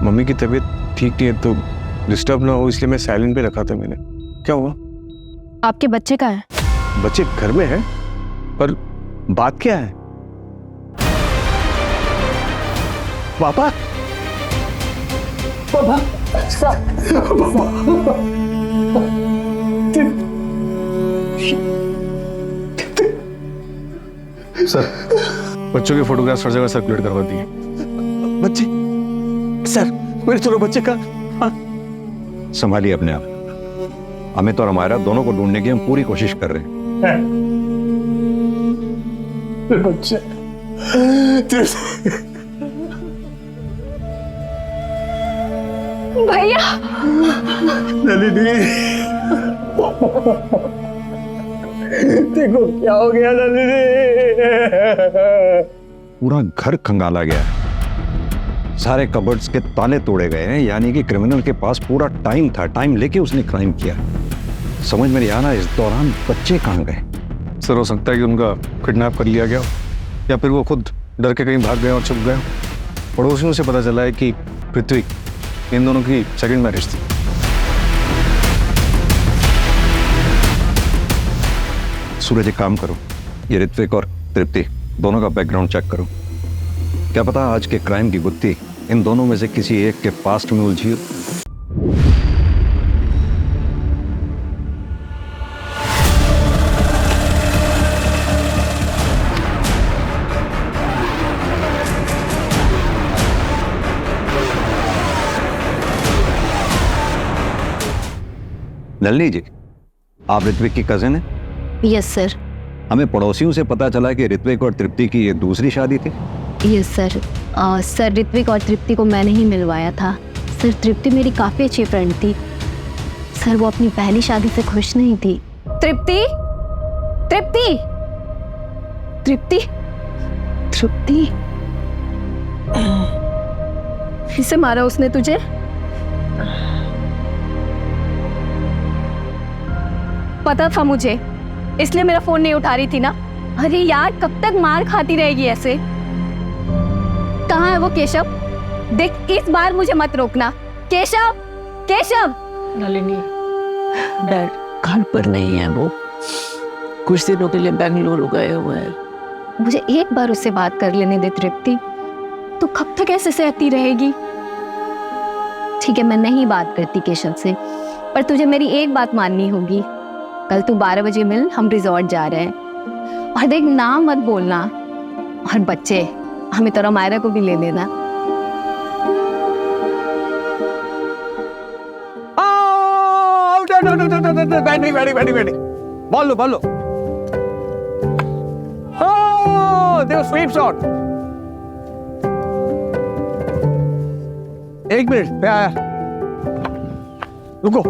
मम्मी की तबीयत ठीक नहीं है तो डिस्टर्ब ना हो इसलिए मैं साइलेंट पे रखा था मैंने। क्या हुआ? आपके बच्चे का है? बच्चे घर में है, पर बात क्या है? पापा, पापा, सर बच्चों के फोटोग्राफ्स हर जगह सर्कुलेट करवा दिए। बच्चे? सर, मेरे दोनों बच्चे का। संभालिए अपने आप। अमित और हमारा दोनों को ढूंढने की हम पूरी कोशिश कर रहे हैं। बच्चे भैया, नलिनी, देखो क्या हो गया नलिनी। पूरा घर खंगाला गया है, सारे कबर्ड्स के ताले तोड़े गए हैं, यानी कि क्रिमिनल के पास पूरा टाइम था, टाइम लेके उसने क्राइम किया। समझ में नहीं आ रहा इस दौरान बच्चे कहाँ गए। सर हो सकता है कि उनका किडनैप कर लिया गया हो या फिर वो खुद डर के कहीं भाग गए और छुप गए। पड़ोसियों से पता चला है कि पृथ्वी, इन दोनों की सेकंड मैरिज थी। सूरज एक काम करो, ये ऋत्विक और तृप्ति दोनों का बैकग्राउंड चेक करो। क्या पता आज के क्राइम की गुत्थी इन दोनों में से किसी एक के पास्ट में उलझी हो। नलिनी जी, आप ऋत्विक की कजिन है? Yes sir. हमें पड़ोसियों से पता चला कि ऋत्विक और तृप्ति की ये दूसरी शादी थी। Yes sir. सर ऋत्विक और तृप्ति को मैंने ही मिलवाया था। सर तृप्ति मेरी काफ़ी अच्छी फ्रेंड थी। सर वो अपनी पहली शादी से खुश नहीं थी। तृप्ति, तृप्ति, तृप्ति, तृप्ति, इसे मारा उसने तुझे? पता था मुझे, इसलिए मेरा फोन नहीं उठा रही थी ना। अरे यार कब तक मार खाती रहेगी ऐसे? कहाँ है वो केशव? देख इस बार मुझे मत रोकना। केशव, केशव। नलिनी, डैड घर पर नहीं है, वो कुछ दिनों के लिए बेंगलुरु गए हुए हैं। मुझे एक बार उससे बात कर लेने दे तृप्ति। तू कब तक ऐसे सहती रहेगी? ठीक है मैं नहीं बात करती केशव से, पर तुझे मेरी एक बात माननी होगी। कल तू 12 बजे मिल, हम रिजॉर्ट जा रहे हैं। और देख नाम मत बोलना, और बच्चे हमें तो मायरा को भी ले लेना। बैटिंग बॉल लो ओह देखो स्वीप शॉट। एक मिनट मैं आया, रुको।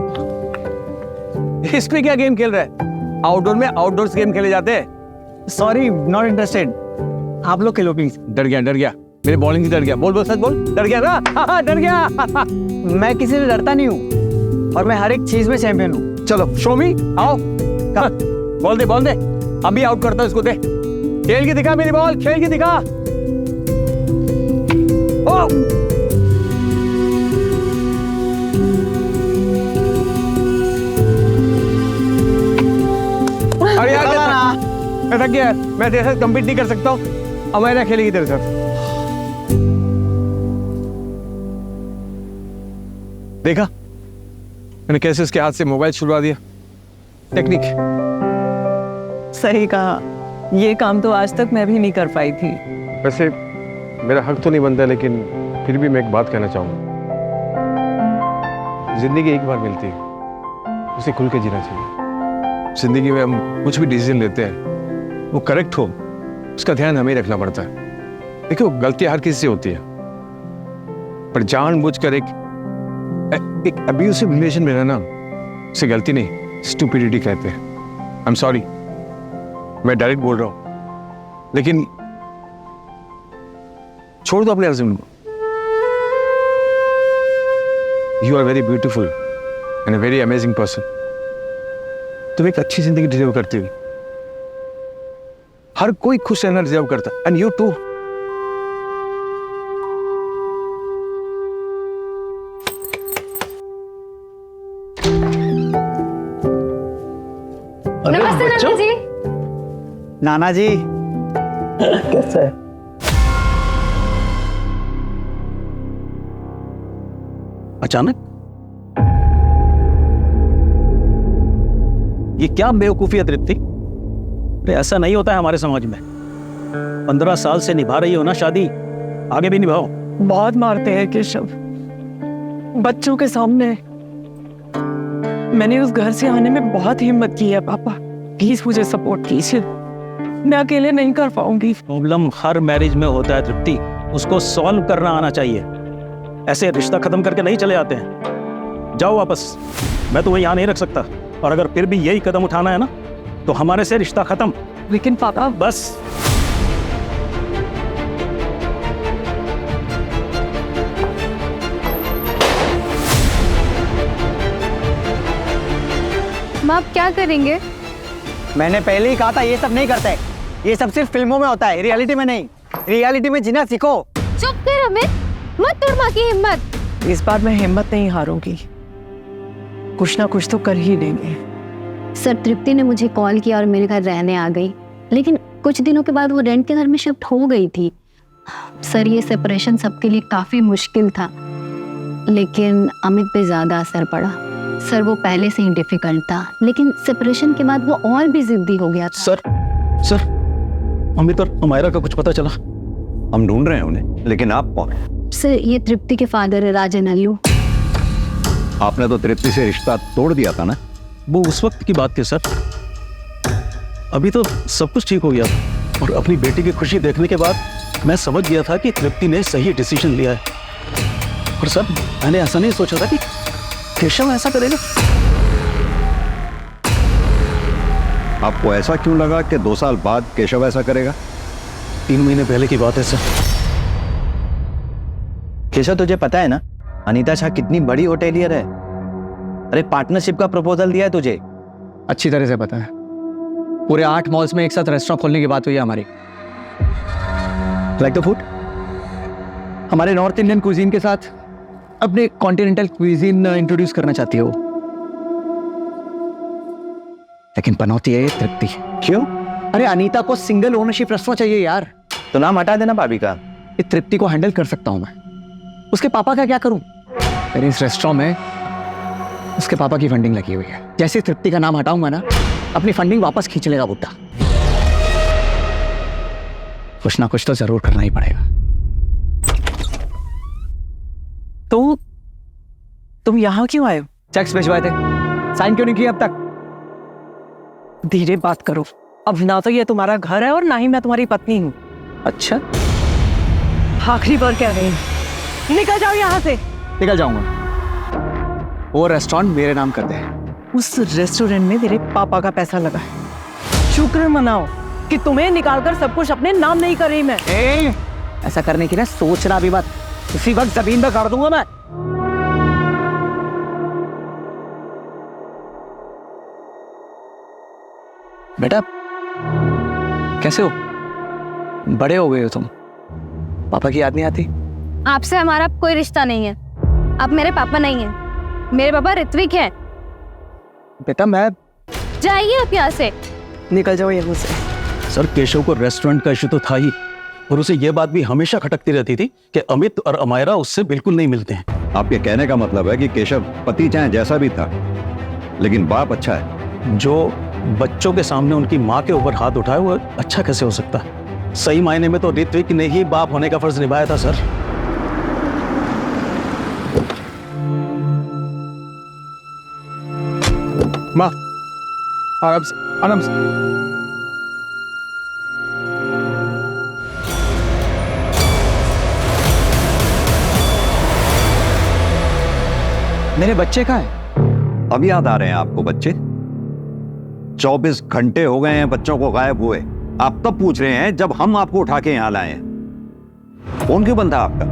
इसमें क्या गेम खेल रहा है? आउटडोर में आउटडोर्स गेम खेले जाते हैं। सॉरी नॉट इंटरेस्टेड, आप लोग खेलो प्लीज। डर गया मेरे बॉलिंग से डर गया। बोल सच बोल, डर गया ना? हाँ डर गया। मैं किसी से डरता नहीं हूँ और मैं हर एक चीज में चैंपियन हूँ। चलो शो मी, आओ। बॉल दे अभी आउट करता हूँ इसको। दे, खेल के दिखा मेरी बॉल, खेल के दिखा। ओ अरे यार मैं थक गया, मैं तेरे साथ कम्पीट नहीं कर सकता हूँ। अमेरा खेलेगी तेरे साथ। देखा मैंने कैसे उसके हाथ से मोबाइल छुड़वा दिया। टेक्निक। सही कहा, ये काम तो आज तक मैं भी नहीं कर पाई थी। वैसे मेरा हक तो नहीं बनता, लेकिन फिर भी मैं एक बात कहना चाहूँगा। जिंदगी एक बार मिलती है, उसे खुल के जीना चाहिए। जिंदगी में हम कुछ भी डिसीजन लेते हैं वो करेक्ट हो, उसका ध्यान हमें रखना पड़ता है। देखो गलतियां हर किसी से होती है, पर जानबूझकर एक अब्यूसिव रिलेशन में रहना उसे गलती नहीं, स्टूपिडिटी कहते हैं। आई एम सॉरी, मैं डायरेक्ट बोल रहा हूं, लेकिन छोड़ दो अपने हस्बैंड को। You are very beautiful and a very amazing person. तुम एक अच्छी जिंदगी डिजर्व करती हो। हर कोई खुश रहना डिजर्व करता है, एंड यू टू। नमस्ते नाना जी। नाना जी कैसा है? अचानक ये क्या बेवकूफी है तृप्ति? ऐसा नहीं होता है हमारे समाज में। 15 साल से निभा रही हो ना शादी, आगे भी निभाओ। बहुत मारते हैं केशव, बच्चों के सामने। मैंने उस घर से आने में बहुत हिम्मत की है पापा, प्लीज मुझे सपोर्ट कीजिए, मैं अकेले नहीं कर पाऊंगी। प्रॉब्लम हर मैरिज में होता है तृप्ति, उसको सॉल्व करना आना चाहिए। ऐसे रिश्ता खत्म करके नहीं चले जाते हैं। जाओ वापस, मैं तुम्हें यहाँ नहीं रख सकता, और अगर फिर भी यही कदम उठाना है ना तो हमारे से रिश्ता खत्म। लेकिन पापा बस। माँ आप क्या करेंगे? मैंने पहले ही कहा था ये सब नहीं करते, ये सब सिर्फ फिल्मों में होता है, रियलिटी में नहीं। रियलिटी में जीना सीखो। चुप कर अमित, मत तोड़ माँ की हिम्मत। इस बार मैं हिम्मत नहीं हारूंगी, कुछ ना कुछ तो कर ही लेंगे। सर तृप्ति ने मुझे कॉल किया और मेरे घर रहने आ गई, लेकिन कुछ दिनों के बाद वो रेंट के घर में शिफ्ट हो गई थी। सर ये सेपरेशन सबके लिए काफ़ी मुश्किल था, लेकिन अमित पे ज़्यादा असर पड़ा। सर वो पहले से ही डिफिकल्ट था, लेकिन सेपरेशन के बाद वो और भी जिद्दी हो गया था। सर अमित और अमायरा का कुछ पता चला? हम ढूंढ रहे हैं उन्हें, लेकिन आप कौन? सर ये तृप्ति के फादर है, राजन अल्लू। आपने तो तृप्ति से रिश्ता तोड़ दिया था ना? वो उस वक्त की बात थी सर, अभी तो सब कुछ ठीक हो गया था। और अपनी बेटी की खुशी देखने के बाद मैं समझ गया था कि तृप्ति ने सही डिसीजन लिया है। और सर मैंने ऐसा नहीं सोचा था कि केशव ऐसा करेगा। आपको ऐसा क्यों लगा कि 2 साल बाद केशव ऐसा करेगा? 3 महीने पहले की बात है सर। केशव तुझे पता है ना अनीता शाह कितनी बड़ी होटेलियर है? अरे पार्टनरशिप का प्रपोजल दिया है तुझे। अच्छी तरह से पता है, पूरे 8 मॉल्स में एक साथ रेस्टोरेंट खोलने की बात हुई है हमारी। लाइक द फूड, हमारे नॉर्थ इंडियन क्विजीन के साथ अपने कॉन्टिनेंटल क्विजीन इंट्रोड्यूस करना चाहती है वो, लेकिन पनौती है ये तृप्ति। क्यों? अरे अनीता को सिंगल ओनरशिप रेस्टोरेंट चाहिए यार। तो नाम हटा देना भाभी का। ये तृप्ति को हैंडल कर सकता हूं मैं, उसके पापा का क्या करूं? मेरे इस रेस्टोरेंट में उसके पापा की फंडिंग लगी हुई है, जैसे तृप्ति का नाम हटाऊंगा ना अपनी फंडिंग वापस खींच लेगा बुड्ढा। कुछ ना कुछ तो जरूर करना ही पड़ेगा। तो तुम यहाँ क्यों आए हो? चेक्स भिजवाए थे, साइन क्यों नहीं किया अब तक? धीरे बात करो। अब ना तो ये तुम्हारा घर है और ना ही मैं तुम्हारी पत्नी हूँ। अच्छा, आखिरी बार कह रही हूँ, निकल जाओ यहाँ से। निकल जाऊंगा। वो रेस्टोरेंट मेरे नाम कर दे। उस रेस्टोरेंट में तेरे पापा का पैसा लगा है। शुक्र मनाओ कि तुम्हें निकालकर सब कुछ अपने नाम नहीं कर रही मैं। ऐसा करने की ना सोचना भी मत, उसी वक्त जमीन में गाड़ दूंगा मैं। बेटा कैसे हो? बड़े हो गए हो तुम। पापा की याद नहीं आती? आपसे हमारा कोई रिश्ता नहीं है। आप मेरे पापा नहीं हैं। मेरे पापा ऋत्विक हैं। बेटा मैं... जाइए आप यहाँ से। निकल जाओ यहाँ से। सर केशव को रेस्टोरेंट का इश्यू तो था ही, और उसे यह बात भी हमेशा खटकती रहती थी कि अमित और अमायरा उससे बिल्कुल नहीं मिलते हैं। आपके कहने का मतलब है कि केशव पति चाहे जैसा भी था, लेकिन बाप अच्छा है। जो बच्चों के सामने उनकी माँ के ऊपर हाथ उठाए वो अच्छा कैसे हो सकता है? सही मायने में तो ऋत्विक ने ही बाप होने का फर्ज निभाया था सर। माँ आराम से, आराम से। मेरे बच्चे कहाँ हैं? अब याद आ रहे हैं आपको बच्चे? 24 घंटे हो गए हैं बच्चों को गायब हुए। आप तब पूछ रहे हैं जब हम आपको उठा के यहां लाए हैं। फोन क्यों बंद था आपका?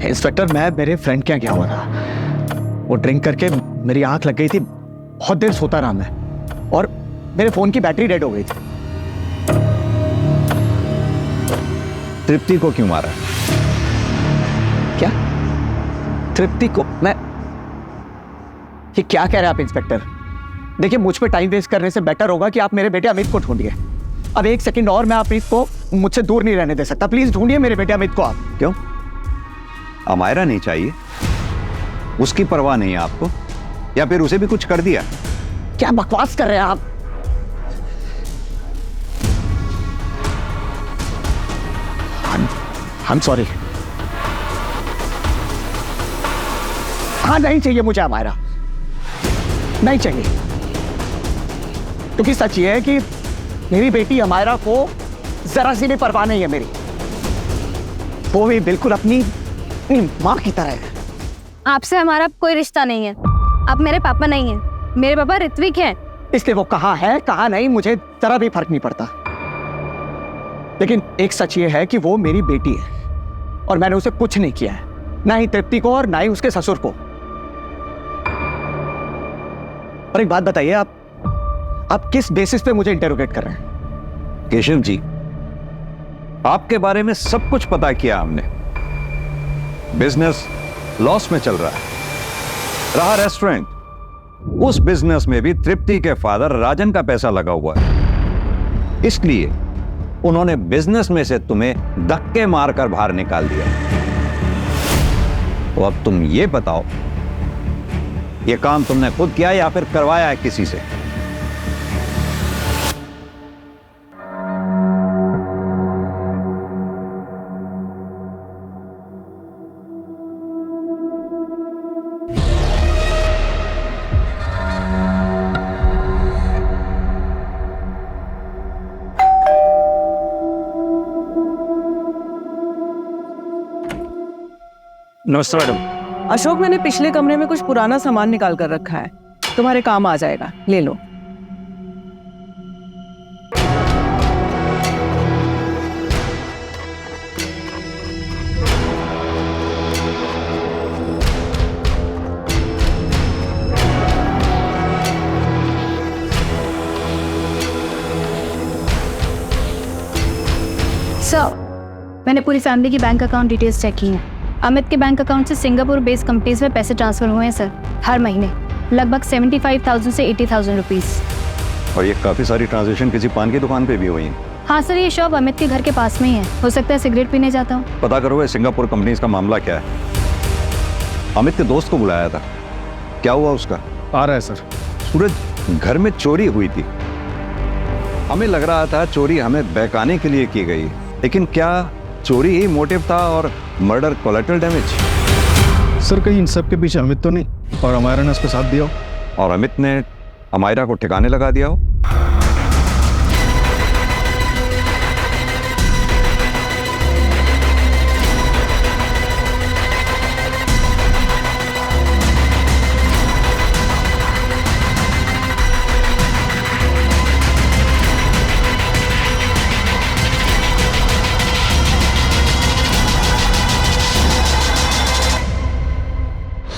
इंस्पेक्टर मैं मेरे फ्रेंड के यहाँ गया हुआ था। वो ड्रिंक करके मेरी आंख लग गई थी, बहुत देर सोता रहा मैं, और मेरे फोन की बैटरी डेड हो गई थी। तृप्ति को क्यों मारा? क्या तृप्ति को? मैं... ये क्या कह रहे हैं आप इंस्पेक्टर? देखिए मुझ पे टाइम वेस्ट करने से बेटर होगा कि आप मेरे बेटे अमित को ढूंढिए। अब एक सेकंड और मैं अमित को मुझसे दूर नहीं रहने दे सकता। प्लीज ढूंढिए मेरे बेटे अमित को आप। क्यों? अमायरा नहीं चाहिए? उसकी परवाह नहीं है आपको? या फिर उसे भी कुछ कर दिया? क्या बकवास कर रहे हैं आप? I'm sorry। हाँ नहीं चाहिए मुझे अमायरा, नहीं चाहिए। क्योंकि सच ये है कि मेरी बेटी अमायरा को जरा सी भी परवाह नहीं है मेरी। वो भी बिल्कुल अपनी माँ की तरह है। आपसे हमारा कोई रिश्ता नहीं है। आप मेरे पापा नहीं हैं। मेरे पापा ऋत्विक हैं। इसलिए वो कहाँ है कहाँ नहीं मुझे जरा भी फर्क नहीं पड़ता, लेकिन एक सच ये है कि वो मेरी बेटी है और मैंने उसे कुछ नहीं किया है, ना ही तृप्ति को और ना ही उसके ससुर को। और एक बात बताइए, आप किस बेसिस पे मुझे इंटेरोगेट कर रहे हैं? केशव जी, आपके बारे में सब कुछ पता किया हमने। बिजनेस लॉस में चल रहा है। रहा रेस्टोरेंट, उस बिजनेस में भी तृप्ति के फादर राजन का पैसा लगा हुआ है, इसलिए उन्होंने बिजनेस में से तुम्हें धक्के मारकर बाहर निकाल दिया। तो अब तुम ये बताओ, ये काम तुमने खुद किया या फिर करवाया है किसी से? नमस्ते मैडम। अशोक, मैंने पिछले कमरे में कुछ पुराना सामान निकाल कर रखा है, तुम्हारे काम आ जाएगा, ले लो। सर, मैंने पूरी फैमिली की बैंक अकाउंट डिटेल्स चेक की हैं। अमित के बैंक अकाउंट से सिंगापुर बेस्ड कंपनीज में पैसे ट्रांसफर हुए हैं सर, हर महीने लगभग 75,000 से 80,000 रुपीस। और ये काफी सारी ट्रांजैक्शन किसी पान की दुकान पे भी हुई हैं। हाँ सर, ये शॉप अमित के घर के पास में ही है। हो सकता है सिगरेट पीने जाता हूँ। पता करो ये सिंगापुर कंपनीज का मामला क्या है। अमित के दोस्त को बुलाया था, क्या हुआ उसका? आ रहा है सर। सूरज, घर में चोरी हुई थी, हमें लग रहा था चोरी हमें बहकाने के लिए की गई, लेकिन क्या चोरी ही मोटिव था और मर्डर कोलैटरल डैमेज? सर कहीं इन सब के पीछे अमित तो नहीं और अमायरा ने उसका साथ दिया? और अमित ने अमायरा को ठिकाने लगा दिया हो।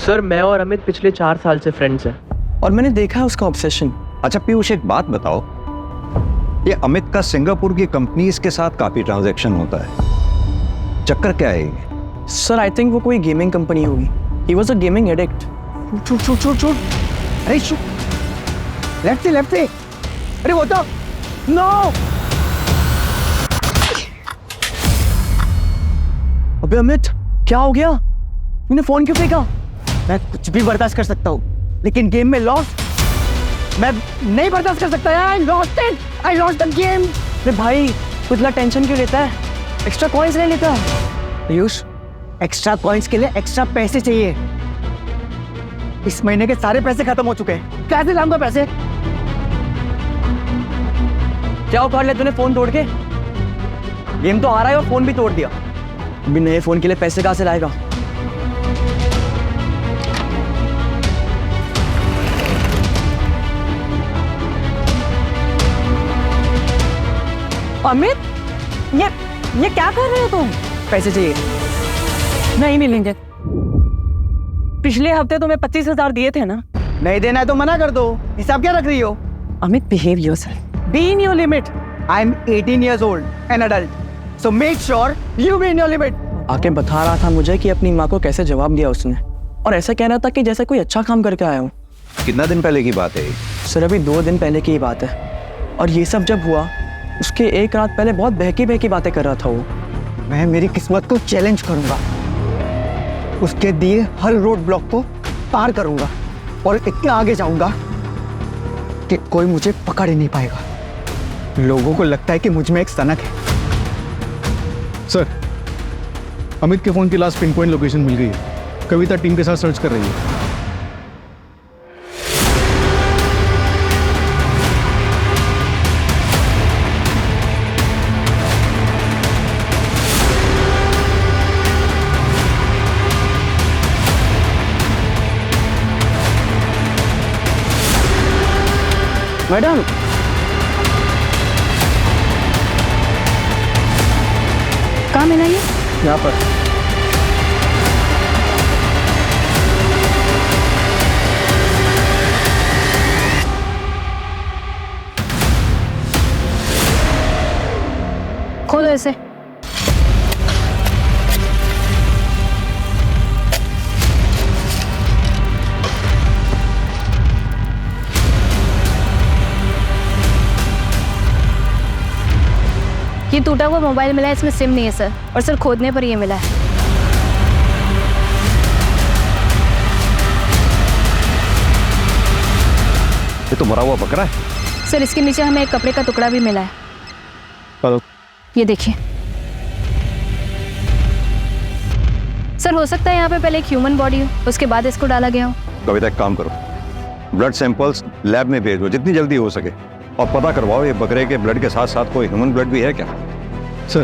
सर मैं और अमित पिछले 4 साल से फ्रेंड्स हैं और मैंने देखा है उसका ऑब्सेशन। अच्छा पीयूष, एक बात बताओ, ये अमित का सिंगापुर की कंपनीज के साथ काफी ट्रांजैक्शन होता है, चक्कर क्या है ये? सर आई थिंक वो कोई गेमिंग कंपनी होगी। He was a gaming addict. छूट अरे लेफ्ट से अरे वो तो नो। अबे अमित क्या हो गया? तूने फोन क्यों फेंका? मैं कुछ भी बर्दाश्त कर सकता हूँ, लेकिन गेम में लॉस मैं नहीं बर्दाश्त कर सकता यार। I lost the game. अरे भाई तू इतना टेंशन क्यों लेता है? एक्स्ट्रा कॉइंस ले लेता है। पीयूष, एक्स्ट्रा कॉइंस के लिए एक्स्ट्रा पैसे चाहिए। इस महीने के सारे पैसे खत्म हो चुके हैं, कैसे लाऊंगा पैसे? क्या उखाड़ लिया तूने फोन तोड़ के? गेम तो आ रहा है और फोन भी तोड़ दिया। अभी नए फोन के लिए पैसे कहाँ से लाएगा? अमित ये क्या कर रहे हो तुम? पैसे चाहिए। नहीं मिलेंगे। पिछले हफ्ते तुम्हें 25,000 दिए थे ना? नहीं देना है तो मना कर दो। हिसाब क्या रख रही हो? Amit behave yourself, be in your limit. I am 18 years old, an adult, so make sure you be in your limit. आके बता रहा था मुझे कि अपनी माँ को कैसे जवाब दिया उसने, और ऐसा कह रहा था कि जैसे कोई अच्छा काम करके आया हूँ। कितना दिन पहले की बात है? सर अभी 2 दिन पहले की ही बात है। और ये सब जब हुआ उसके एक रात पहले बहुत बहकी बातें कर रहा था वो। मैं मेरी किस्मत को चैलेंज करूंगा, उसके दिए हर रोड ब्लॉक को पार करूंगा और इतना आगे जाऊंगा कि कोई मुझे पकड़ ही नहीं पाएगा। लोगों को लगता है कि मुझ में एक सनक है। सर, अमित के फोन की लास्ट पिन पॉइंट लोकेशन मिल गई है। कविता टीम के साथ सर्च कर रही है। मैडम कहाँ मिला ये? यहाँ पर। खोलो इसे। ये टूटा हुआ मोबाइल मिला है, इसमें सिम नहीं है सर, और सर खोदने पर ये मिला है। ये तो मरा हुआ बकरा है। सर इसके नीचे हमें एक कपड़े का टुकड़ा भी मिला है। हेलो, ये देखिए सर, हो सकता है यहाँ पे पहले एक ह्यूमन बॉडी हो, उसके बाद इसको डाला गया हो। कविता एक काम करो, ब्लड सैंपल्स लैब में भेज दो जितनी जल्दी हो सके, और पता करवाओ ये बकरे के ब्लड के साथ साथ कोई ह्यूमन ब्लड भी है क्या। सर,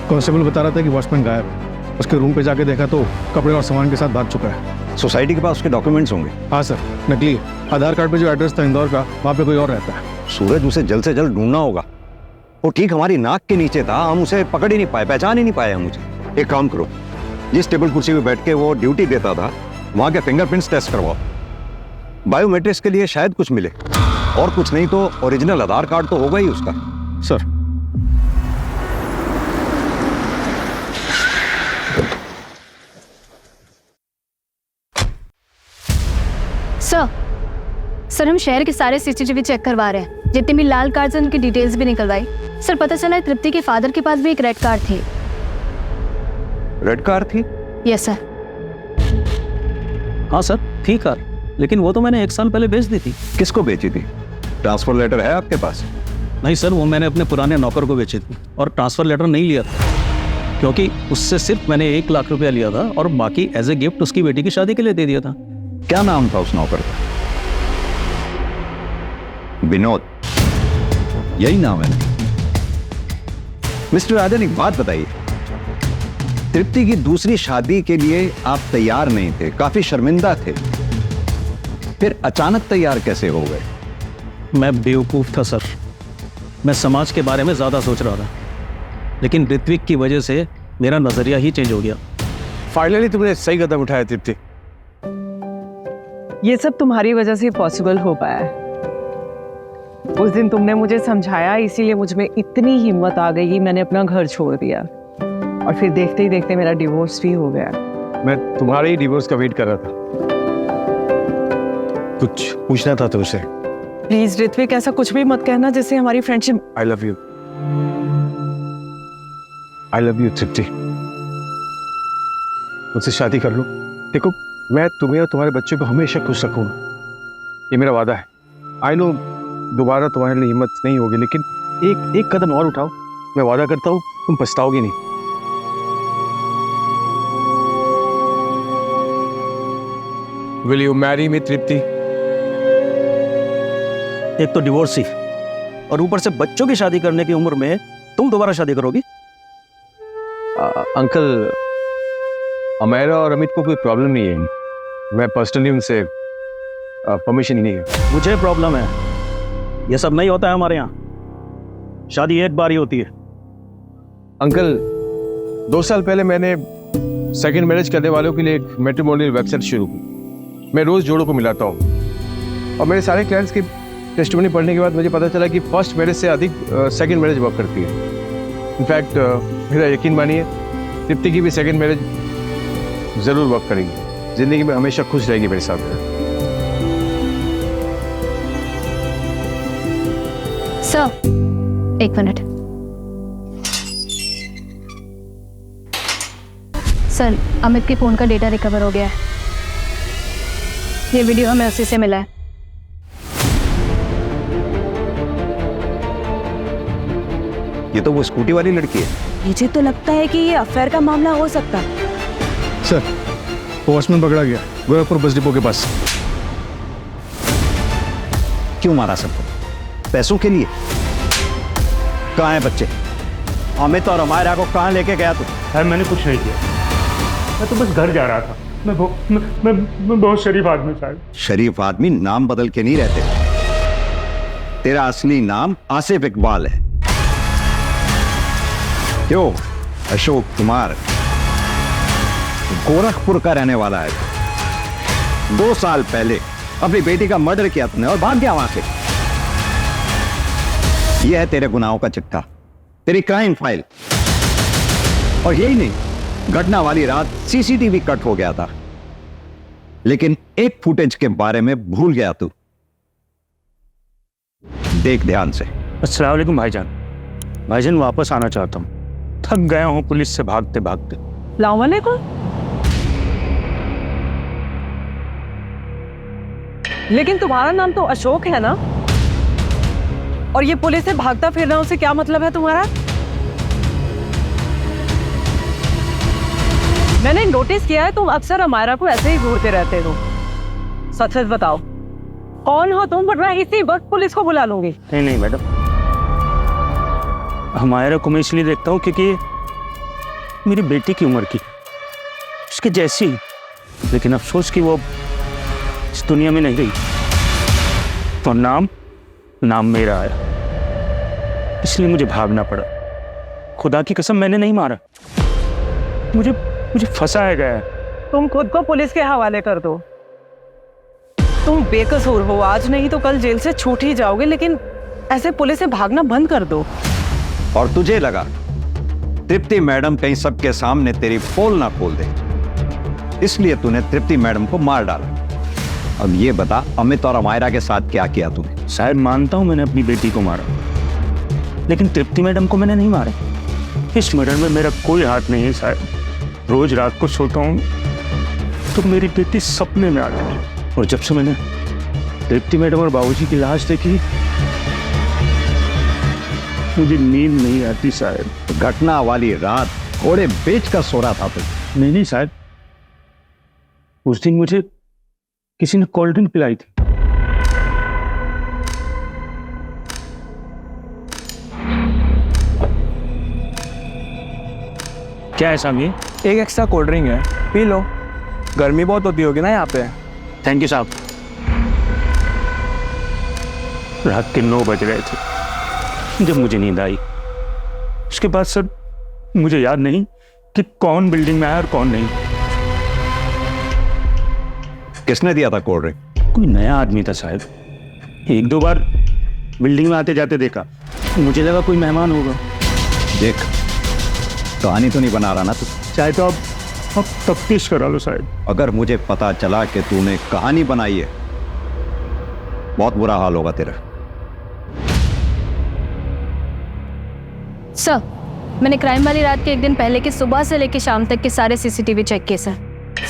कांस्टेबल बता रहा था कि वॉचमैन गायब है। उसके रूम पे जाके देखा तो कपड़े और सामान के साथ भाग चुका है। सोसाइटी के पास उसके डॉक्यूमेंट्स होंगे? हाँ सर, नकली है। आधार कार्ड पे जो एड्रेस था इंदौर का, वहाँ पे कोई और रहता है। सूरज, उसे जल्द से जल्द ढूंढना होगा। वो ठीक हमारी नाक के नीचे था, हम उसे पकड़ ही नहीं पाए, पहचान ही नहीं पाया मुझे। एक काम करो, जिस टेबल कुर्सी पे बैठ के वो ड्यूटी देता था वहाँ के फिंगरप्रिंट्स टेस्ट करवाओ। बायोमेट्रिक्स के लिए शायद कुछ मिले, और कुछ नहीं तो ओरिजिनल आधार कार्ड तो होगा ही उसका। सर, सर हम शहर के सारे सीसीटीवी चेक करवा रहे हैं, जितने भी लाल कार्ड हैं उनकी डिटेल्स भी निकलवाई। सर पता चला है तृप्ति के फादर के पास भी एक रेड कार थी। रेड कार थी? Yes sir. हाँ सर, थी कार, लेकिन वो तो मैंने 1 साल पहले बेच दी थी। किसको बेची थी? ट्रांसफर लेटर है आपके पास? नहीं सर, वो मैंने अपने पुराने नौकर को बेची थी, और ट्रांसफर लेटर नहीं लिया था, क्योंकि उससे सिर्फ मैंने 1 लाख रुपया लिया था और बाकी एज ए गिफ्ट उसकी बेटी की शादी के लिए दे दिया था। क्या नाम था उस नौकर का? विनोद, यही नाम है। मिस्टर राजन, एक बात बताइए, तृप्ति की दूसरी शादी के लिए आप तैयार नहीं थे, काफी शर्मिंदा थे, फिर अचानक तैयार कैसे हो गए? मैं बेवकूफ था सर, मैं समाज के बारे में ज्यादा सोच रहा था, लेकिन ऋत्विक की वजह से मेरा नजरिया ही चेंज हो गया। फाइनली तुमने सही कदम उठाया तृप्ति। ये सब तुम्हारी वजह से पॉसिबल हो पाया है। उस दिन तुमने मुझे समझाया, इसीलिए मुझ में इतनी हिम्मत आ गई कि मैंने अपना घर छोड़ दिया, और फिर देखते ही देखते मेरा डिवोर्स भी हो गया। मैं तुम्हारे ही डिवोर्स का वेट कर रहा था। कुछ पूछना था तुमसे। प्लीज ऋत्विक, ऐसा कुछ भी मत कहना जिससे हमारी फ्रेंडशिप। I love you, I love you Tripti. मुझसे शादी कर लो। देखो, मैं तुम्हें और तुम्हारे बच्चे को हमेशा खुश रखूंगा, ये मेरा वादा है। आई नो दोबारा तुम्हारे लिए हिम्मत नहीं होगी, लेकिन एक कदम और उठाओ, मैं वादा करता हूँ तुम पछताओगे नहीं। Will you marry me, तृप्ति? एक तो डिवोर्स ही, और ऊपर से बच्चों की शादी करने की उम्र में तुम दोबारा शादी करोगी? अंकल, अमेरा और अमित को कोई प्रॉब्लम नहीं है, मैं पर्सनली उनसे परमिशन ही नहीं है। मुझे प्रॉब्लम है, ये सब नहीं होता है हमारे यहाँ, शादी एक बार ही होती है। अंकल, 2 साल पहले मैंने सेकंड मैरिज करने वालों के लिए एक मैट्रिमोनियल वेबसाइट शुरू की। मैं रोज जोड़ों को मिलाता हूँ, और मेरे सारे क्लाइंट्स की टेस्टिमनी पढ़ने के बाद मुझे पता चला कि फर्स्ट मैरिज से अधिक सेकंड मैरिज वर्क करती है। इनफैक्ट मेरा यकीन मानिए, तृप्ति की भी सेकंड मैरिज जरूर वर्क करेगी, जिंदगी में हमेशा खुश रहेगी मेरे साथ। Sir, 1 minute. सर, अमित के फोन का डेटा रिकवर हो गया है। ये वीडियो हमें उसी से मिला है। ये तो वो स्कूटी वाली लड़की है। मुझे तो लगता है कि ये अफेयर का मामला हो सकता है। सर, वॉचमैन पकड़ा गया गोरखपुर बस डिपो के पास। क्यों मारा सबको? पैसों के लिए? कहाँ है बच्चे? अमित और अमायरा को कहाँ लेके गया तू? सर, मैंने कुछ नहीं किया, मैं तो बस घर जा रहा था। मैं बहुत शरीफ आदमी साहब। शरीफ आदमी नाम बदल के नहीं रहते। तेरा असली नाम आसिफ इकबाल है। क्यों? अशोक कुमार गोरखपुर का रहने वाला है। 2 साल पहले अपनी बेटी का मर्डर किया तूने और भाग गया वहां से। यह है तेरे गुनाहों का चिट्ठा, तेरी क्राइम फाइल। और यही नहीं, घटना वाली रात सीसीटीवी कट हो गया था, लेकिन एक फुटेज के बारे में भूल गया तू। देख ध्यान से। अस्सलाम वालेकुम भाईजान। भाईजान, वापस आना चाहता हूँ, थक गया हूँ पुलिस से भागते भागते। अस्सलाम वालेकुम। लेकिन तुम्हारा नाम तो अशोक है ना? और ये पुलिस से भागता फिरना, उसे क्या मतलब है तुम्हारा? मैंने नोटिस किया है तुम अक्सर अमायरा को ऐसे ही घूरते रहते हो। सच सच बताओ, कौन हो तुम? वरना इसी वक्त पुलिस को बुला लूंगी। नहीं नहीं मैडम, अमायरा को मैं इसलिए देखता हूँ क्योंकि मेरी बेटी की उम्र की, उसके जैसी। लेकिन अफसोस कि वो इस दुनिया में नहीं रही, तो नाम मेरा आया, इसलिए मुझे भागना पड़ा। खुदा की कसम, मैंने नहीं मारा, मुझे फंसाया गया है। तुम खुद को पुलिस के हवाले कर दो। तुम बेकसूर हो, आज नहीं तो कल जेल से छूट ही जाओगे, लेकिन ऐसे पुलिस से भागना बंद कर दो। और तुझे लगा तृप्ति मैडम कहीं सबके सामने तेरी पोल ना खोल दे, इसलिए तूने तृप्ति मैडम को मार डाला। अब ये बता, अमित और अमायरा के साथ क्या किया तूने? शायद मानता हूं मैंने अपनी बेटी को मारा, लेकिन तृप्ति मैडम को मैंने नहीं मारा। इस मर्डर में मेरा कोई हाथ नहीं है साहब। रोज रात को सोता हूँ तो मेरी बेटी सपने में आती है, और जब से मैंने तृप्ति मैडम और बाबूजी की लाश देखी, मुझे नींद नहीं आती साहब। घटना वाली रात घोड़े बेच कर सो रहा था तू? नहीं साहब, उस दिन मुझे किसी ने कोल्ड ड्रिंक पिलाई थी। क्या है साहब ये? एक एक्स्ट्रा कोल्ड ड्रिंक है, पी लो। गर्मी बहुत होती होगी ना यहाँ पे। थैंक यू साहब। रात के 9 बज रहे थे जब मुझे नींद आई। उसके बाद सर मुझे याद नहीं कि कौन बिल्डिंग में आया और कौन नहीं। किसने दिया था कोल्ड ड्रिंक? कोई नया आदमी था शायद, 1-2 बार बिल्डिंग में आते जाते देखा, मुझे लगा कोई मेहमान होगा। देख, कहानी तो नहीं बना रहा ना तू? चाहे तो अब तफ्तीश करा लो साहब। अगर मुझे पता चला कि तूने कहानी बनाई है, बहुत बुरा हाल होगा तेरा। सर, मैंने क्राइम वाली रात के 1 दिन पहले के सुबह से लेकर शाम तक के सारे सीसीटीवी चेक किए सर।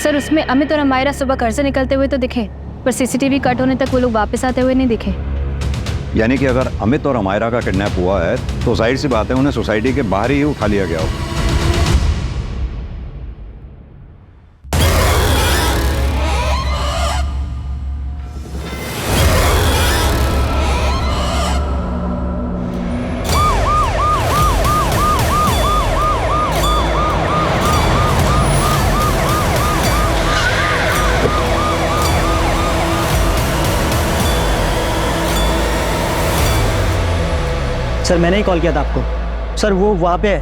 सर, उसमें अमित और अमायरा सुबह घर से निकलते हुए तो दिखे, पर सीसीटीवी कट होने तक वो लोग वापस आते हुए नहीं दिखे। यानी कि अगर अमित और अमायरा का किडनैप हुआ है तो जाहिर सी बात है उन्हें सोसाइटी के बाहर ही उठा लिया गया हो। सर, मैंने ही कॉल किया था आपको। सर, वो वहाँ पे है।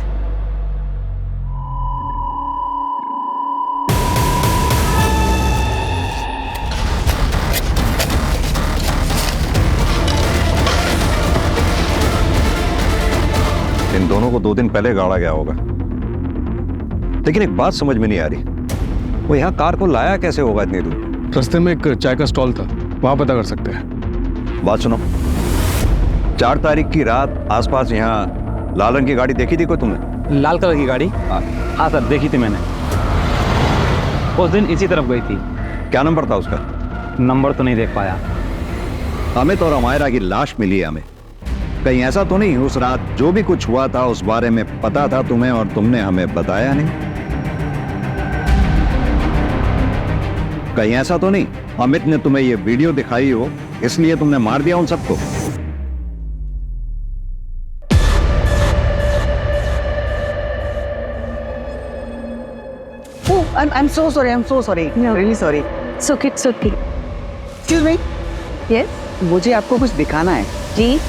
इन दोनों को 2 दिन पहले गाड़ा गया होगा, लेकिन एक बात समझ में नहीं आ रही, वो यहाँ कार को लाया कैसे होगा इतनी दूर? रास्ते में एक चाय का स्टॉल था, वहां पता कर सकते हैं। बात सुनो, 4 तारीख की रात आसपास यहाँ लाल रंग की गाड़ी देखी थी कोई तुमने? लाल कलर की गाड़ी? हाँ सर, देखी थी मैंने। उस दिन इसी तरफ गई थी। क्या नंबर था उसका? नंबर तो नहीं देख पाया। अमित और अमायरा की लाश मिली है हमें। कहीं ऐसा तो नहीं उस रात जो भी कुछ हुआ था उस बारे में पता था तुम्हें और तुमने हमें बताया नहीं? कहीं ऐसा तो नहीं अमित ने तुम्हें ये वीडियो दिखाई हो इसलिए तुमने मार दिया उन सबको? I'm so sorry. I'm so sorry. No. Really sorry. It's okay, it's okay. Excuse me. Yes? मुझे आपको कुछ दिखाना है। जी।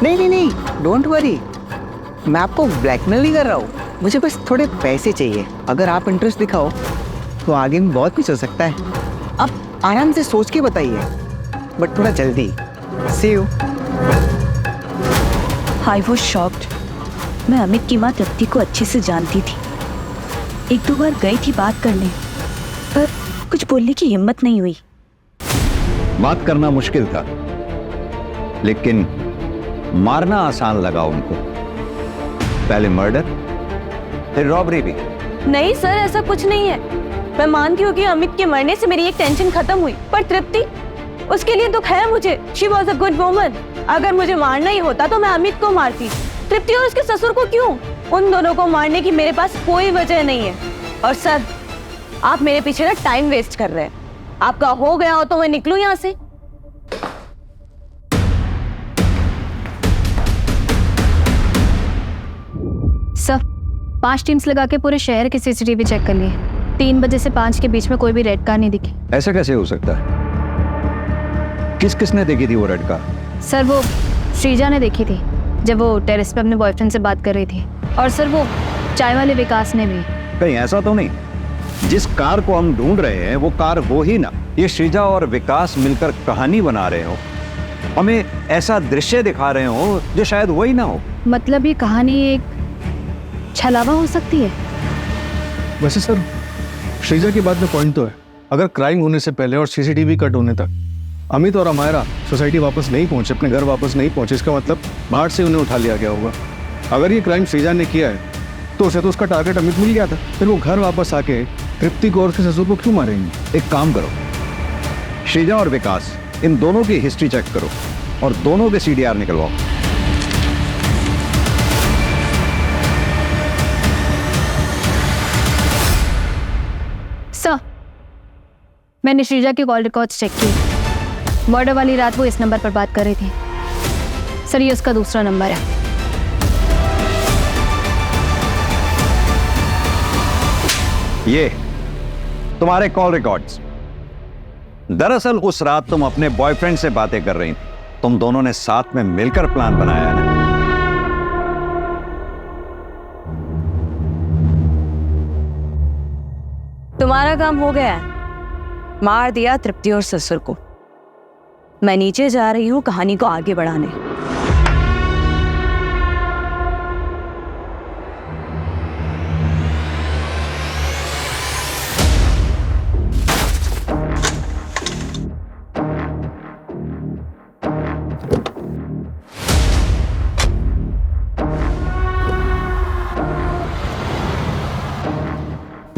नहीं, डोंट वरी। मैं आपको ब्लैकमेल नहीं कर रहा हूँ, मुझे बस थोड़े पैसे चाहिए। अगर आप इंटरेस्ट दिखाओ तो आगे में बहुत कुछ हो सकता है। आप आराम से सोच के बताइए, बट थोड़ा जल्दी। See you. I was shocked. मैं अमित की माँ तृप्ति को अच्छे से जानती थी। 1-2 बार गई थी बात करने, पर कुछ बोलने की हिम्मत नहीं हुई। बात करना मुश्किल था, लेकिन मारना आसान लगा उनको। पहले मर्डर, फिर रॉबरी भी। नहीं सर, ऐसा कुछ नहीं है। मैं मानती हूँ कि अमित के मरने से मेरी एक टेंशन खत्म हुई, पर तृप्ति, उसके लिए दुख है मुझे। She was a good woman. अगर मुझे मारना ही होता तो मैं अमित को मारती। तृप्ति और उसके ससुर को क्यों? उन दोनों को मारने की मेरे पास कोई वजह नहीं है। और सर, आप मेरे पीछे ना टाइम वेस्ट कर रहे हैं। आपका हो गया हो तो मैं निकलूं यहाँ से। सर, 5 टीम्स लगा के पूरे शहर के सीसीटीवी चेक कर लिए। 3 बजे से 5 के बीच में कोई भी रेड कार नहीं दिखी। ऐसा कैसे हो सकता है? किसने देखी थी वो रेड कार? सर, वो श्रीजा ने देखी थी जब वो टेरेस पे अपने बॉयफ्रेंड से बात कर रही थी। और सर, वो चाय वाले विकास ने भी। कहीं ऐसा तो नहीं जिस कार को हम ढूंढ रहे हैं वो कार वो ही ना? ये श्रीजा और विकास मिलकर कहानी बना रहे हो, हमें ऐसा दृश्य दिखा रहे हो जो शायद वही ना हो। मतलब ये कहानी एक छलावा हो सकती है। वैसे सर, श्रीजा की बात में पॉइंट तो है। अगर क्राइम होने से पहले और सीसीटीवी कट होने तक अमित और अमायरा सोसाइटी वापस नहीं पहुंचे, अपने घर वापस नहीं पहुंचे, इसका मतलब बाहर से उन्हें उठा लिया गया होगा। अगर ये क्राइम श्रीजा ने किया है तो उसे तो उसका टारगेट अमित मिल गया था, फिर वो घर वापस आके तृप्ति को और उसके ससुर को क्यों मारेंगे? एक काम करो, श्रीजा और विकास इन दोनों की हिस्ट्री चेक करो और दोनों के CDR निकलवाओ। सर, मैंने श्रीजा के कॉल रिकॉर्ड्स चेक किए। मर्डर वाली रात वो इस नंबर पर बात कर रही थी। सर ये उसका दूसरा नंबर है। ये तुम्हारे कॉल रिकॉर्ड्स। दरअसल उस रात तुम अपने बॉयफ्रेंड से बातें कर रही थी। तुम दोनों ने साथ में मिलकर प्लान बनाया है ना? तुम्हारा काम हो गया है। मार दिया तृप्ति और ससुर को। मैं नीचे जा रही हूँ कहानी को आगे बढ़ाने।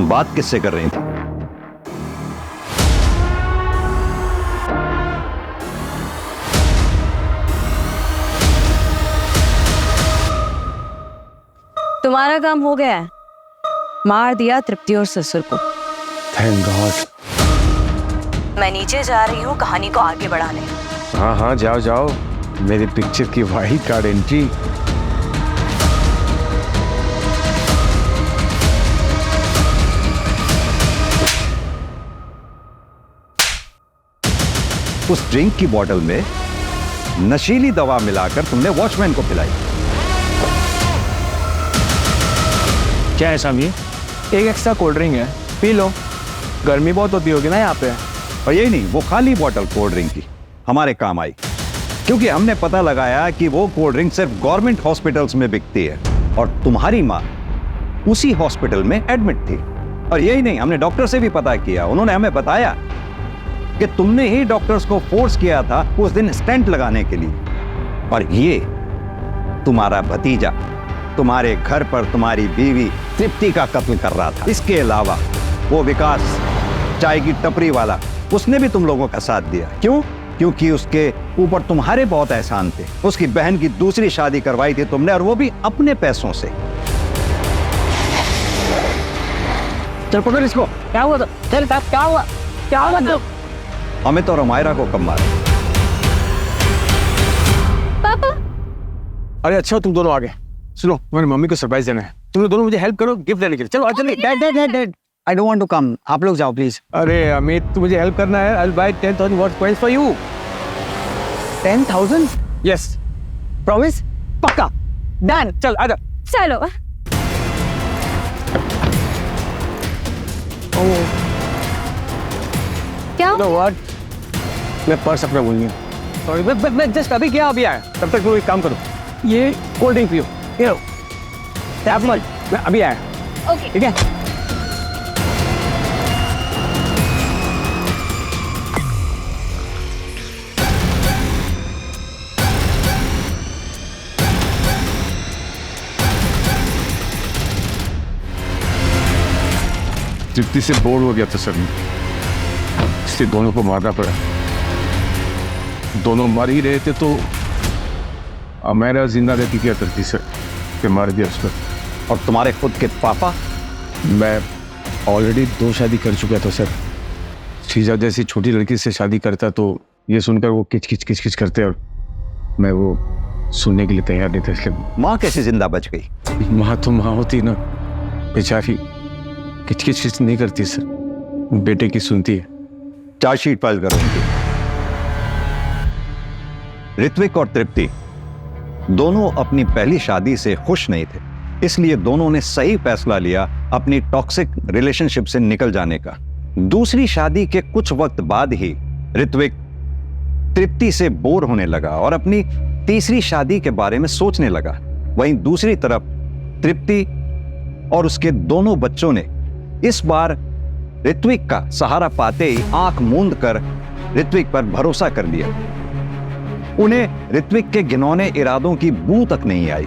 बात किससे कर रही थी? तुम्हारा काम हो गया है। मार दिया तृप्ति और ससुर को। Thank God. मैं नीचे जा रही हूँ कहानी को आगे बढ़ाने। हाँ हाँ जाओ जाओ, मेरी पिक्चर की वाइट कार्ड एंट्री। उस ड्रिंक की बोतल में नशीली दवा मिलाकर तुमने वॉचमैन को पिलाई। क्या है सामी? एक एक्स्ट्रा कोल्ड ड्रिंक है, पी लो। गर्मी बहुत होती होगी ना यहाँ पे। और यही नहीं, वो खाली बोतल कोल्ड ड्रिंक की हमारे काम आई, क्योंकि हमने पता लगाया कि वो कोल्ड ड्रिंक सिर्फ गवर्नमेंट हॉस्पिटल्स में बिकती है और तुम्हारी माँ उसी हॉस्पिटल में एडमिट थी। और यही नहीं, हमने डॉक्टर से भी पता किया। उन्होंने हमें बताया कि तुमने ही डॉक्टर्स को फोर्स किया था उस दिन स्टेंट लगाने के लिए। और ये तुम्हारा भतीजा तुम्हारे घर पर तुम्हारी बीवी तृप्ति का कत्ल कर रहा था। इसके अलावा वो विकास चाय की टपरी वाला, उसने भी तुम लोगों का साथ दिया। क्यों? क्योंकि उसके ऊपर तुम्हारे बहुत एहसान थे। उसकी बहन की दूसरी शादी करवाई थी तुमने, और वो भी अपने पैसों से। चल पकड़ इसको। क्या हुआ? चल क्या हुआ? क्या हुआ? अमित और अमायरा को कब मारा? पापा। अरे अच्छा तुम दोनों आ गए। सुनो, मेरी मम्मी को सरप्राइज देना है। तुम लोग दोनों मुझे हेल्प करो गिफ्ट देने के लिए। चलो चलो। Dad I don't want to come. आप लोग जाओ प्लीज। अरे अमित, तू मुझे हेल्प करना है। I will buy 10,000 worth coins for you. 10,000? Yes. Promise? पक्का? डन। चल आजा। चलो। क्या? Know what? मैं पर्स अपना भूल गया। सॉरी, मैं जस्ट अभी क्या अभी आया। तब तक तुम एक काम करो, ये कोल्ड ड्रिंक पियो। ये लो, मैं अभी आया। ओके। ठीक है। तृप्ति से बोर हो गया था सर, इसलिए दोनों को मारना पड़ा। दोनों मर ही रहे थे तो अमेरा जिंदा रहती क्या करती सर, कि मार दिया उसको। और तुम्हारे खुद के पापा? मैं ऑलरेडी 2 शादी कर चुका था सर। शीजा जैसी छोटी लड़की से शादी करता तो ये सुनकर वो किच किच करते, और मैं वो सुनने के लिए तैयार नहीं था। इसलिए माँ कैसे जिंदा बच गई? माँ तो माँ होती ना, बेचारी किच नहीं करती सर, बेटे की सुनती है। चार्जशीट फाइल करो उनकी। ऋत्विक और तृप्ति दोनों अपनी पहली शादी से खुश नहीं थे, इसलिए दोनों ने सही फैसला लिया अपनी टॉक्सिक रिलेशनशिप से निकल जाने का। दूसरी शादी के कुछ वक्त बाद ही ऋत्विक तृप्ति से बोर होने लगा और अपनी तीसरी शादी के बारे में सोचने लगा। वहीं दूसरी तरफ तृप्ति और उसके दोनों बच्चों ने इस बार ऋत्विक का सहारा पाते ही आंख मूंद कर ऋत्विक पर भरोसा कर लिया। उन्हें ऋत्विक के घिनौने इरादों की बू तक नहीं आई।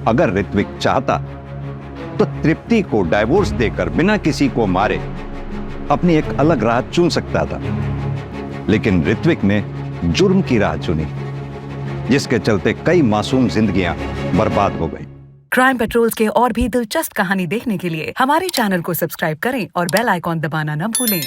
अगर ऋत्विक चाहता तो तृप्ति को डाइवोर्स देकर बिना किसी को मारे अपनी एक अलग राह चुन सकता था, लेकिन ऋत्विक ने जुर्म की राह चुनी, जिसके चलते कई मासूम जिंदगियां बर्बाद हो गई। क्राइम पेट्रोल्स के और भी दिलचस्प कहानी देखने के लिए हमारे चैनल को सब्सक्राइब करें और बेल आइकॉन दबाना न भूलें।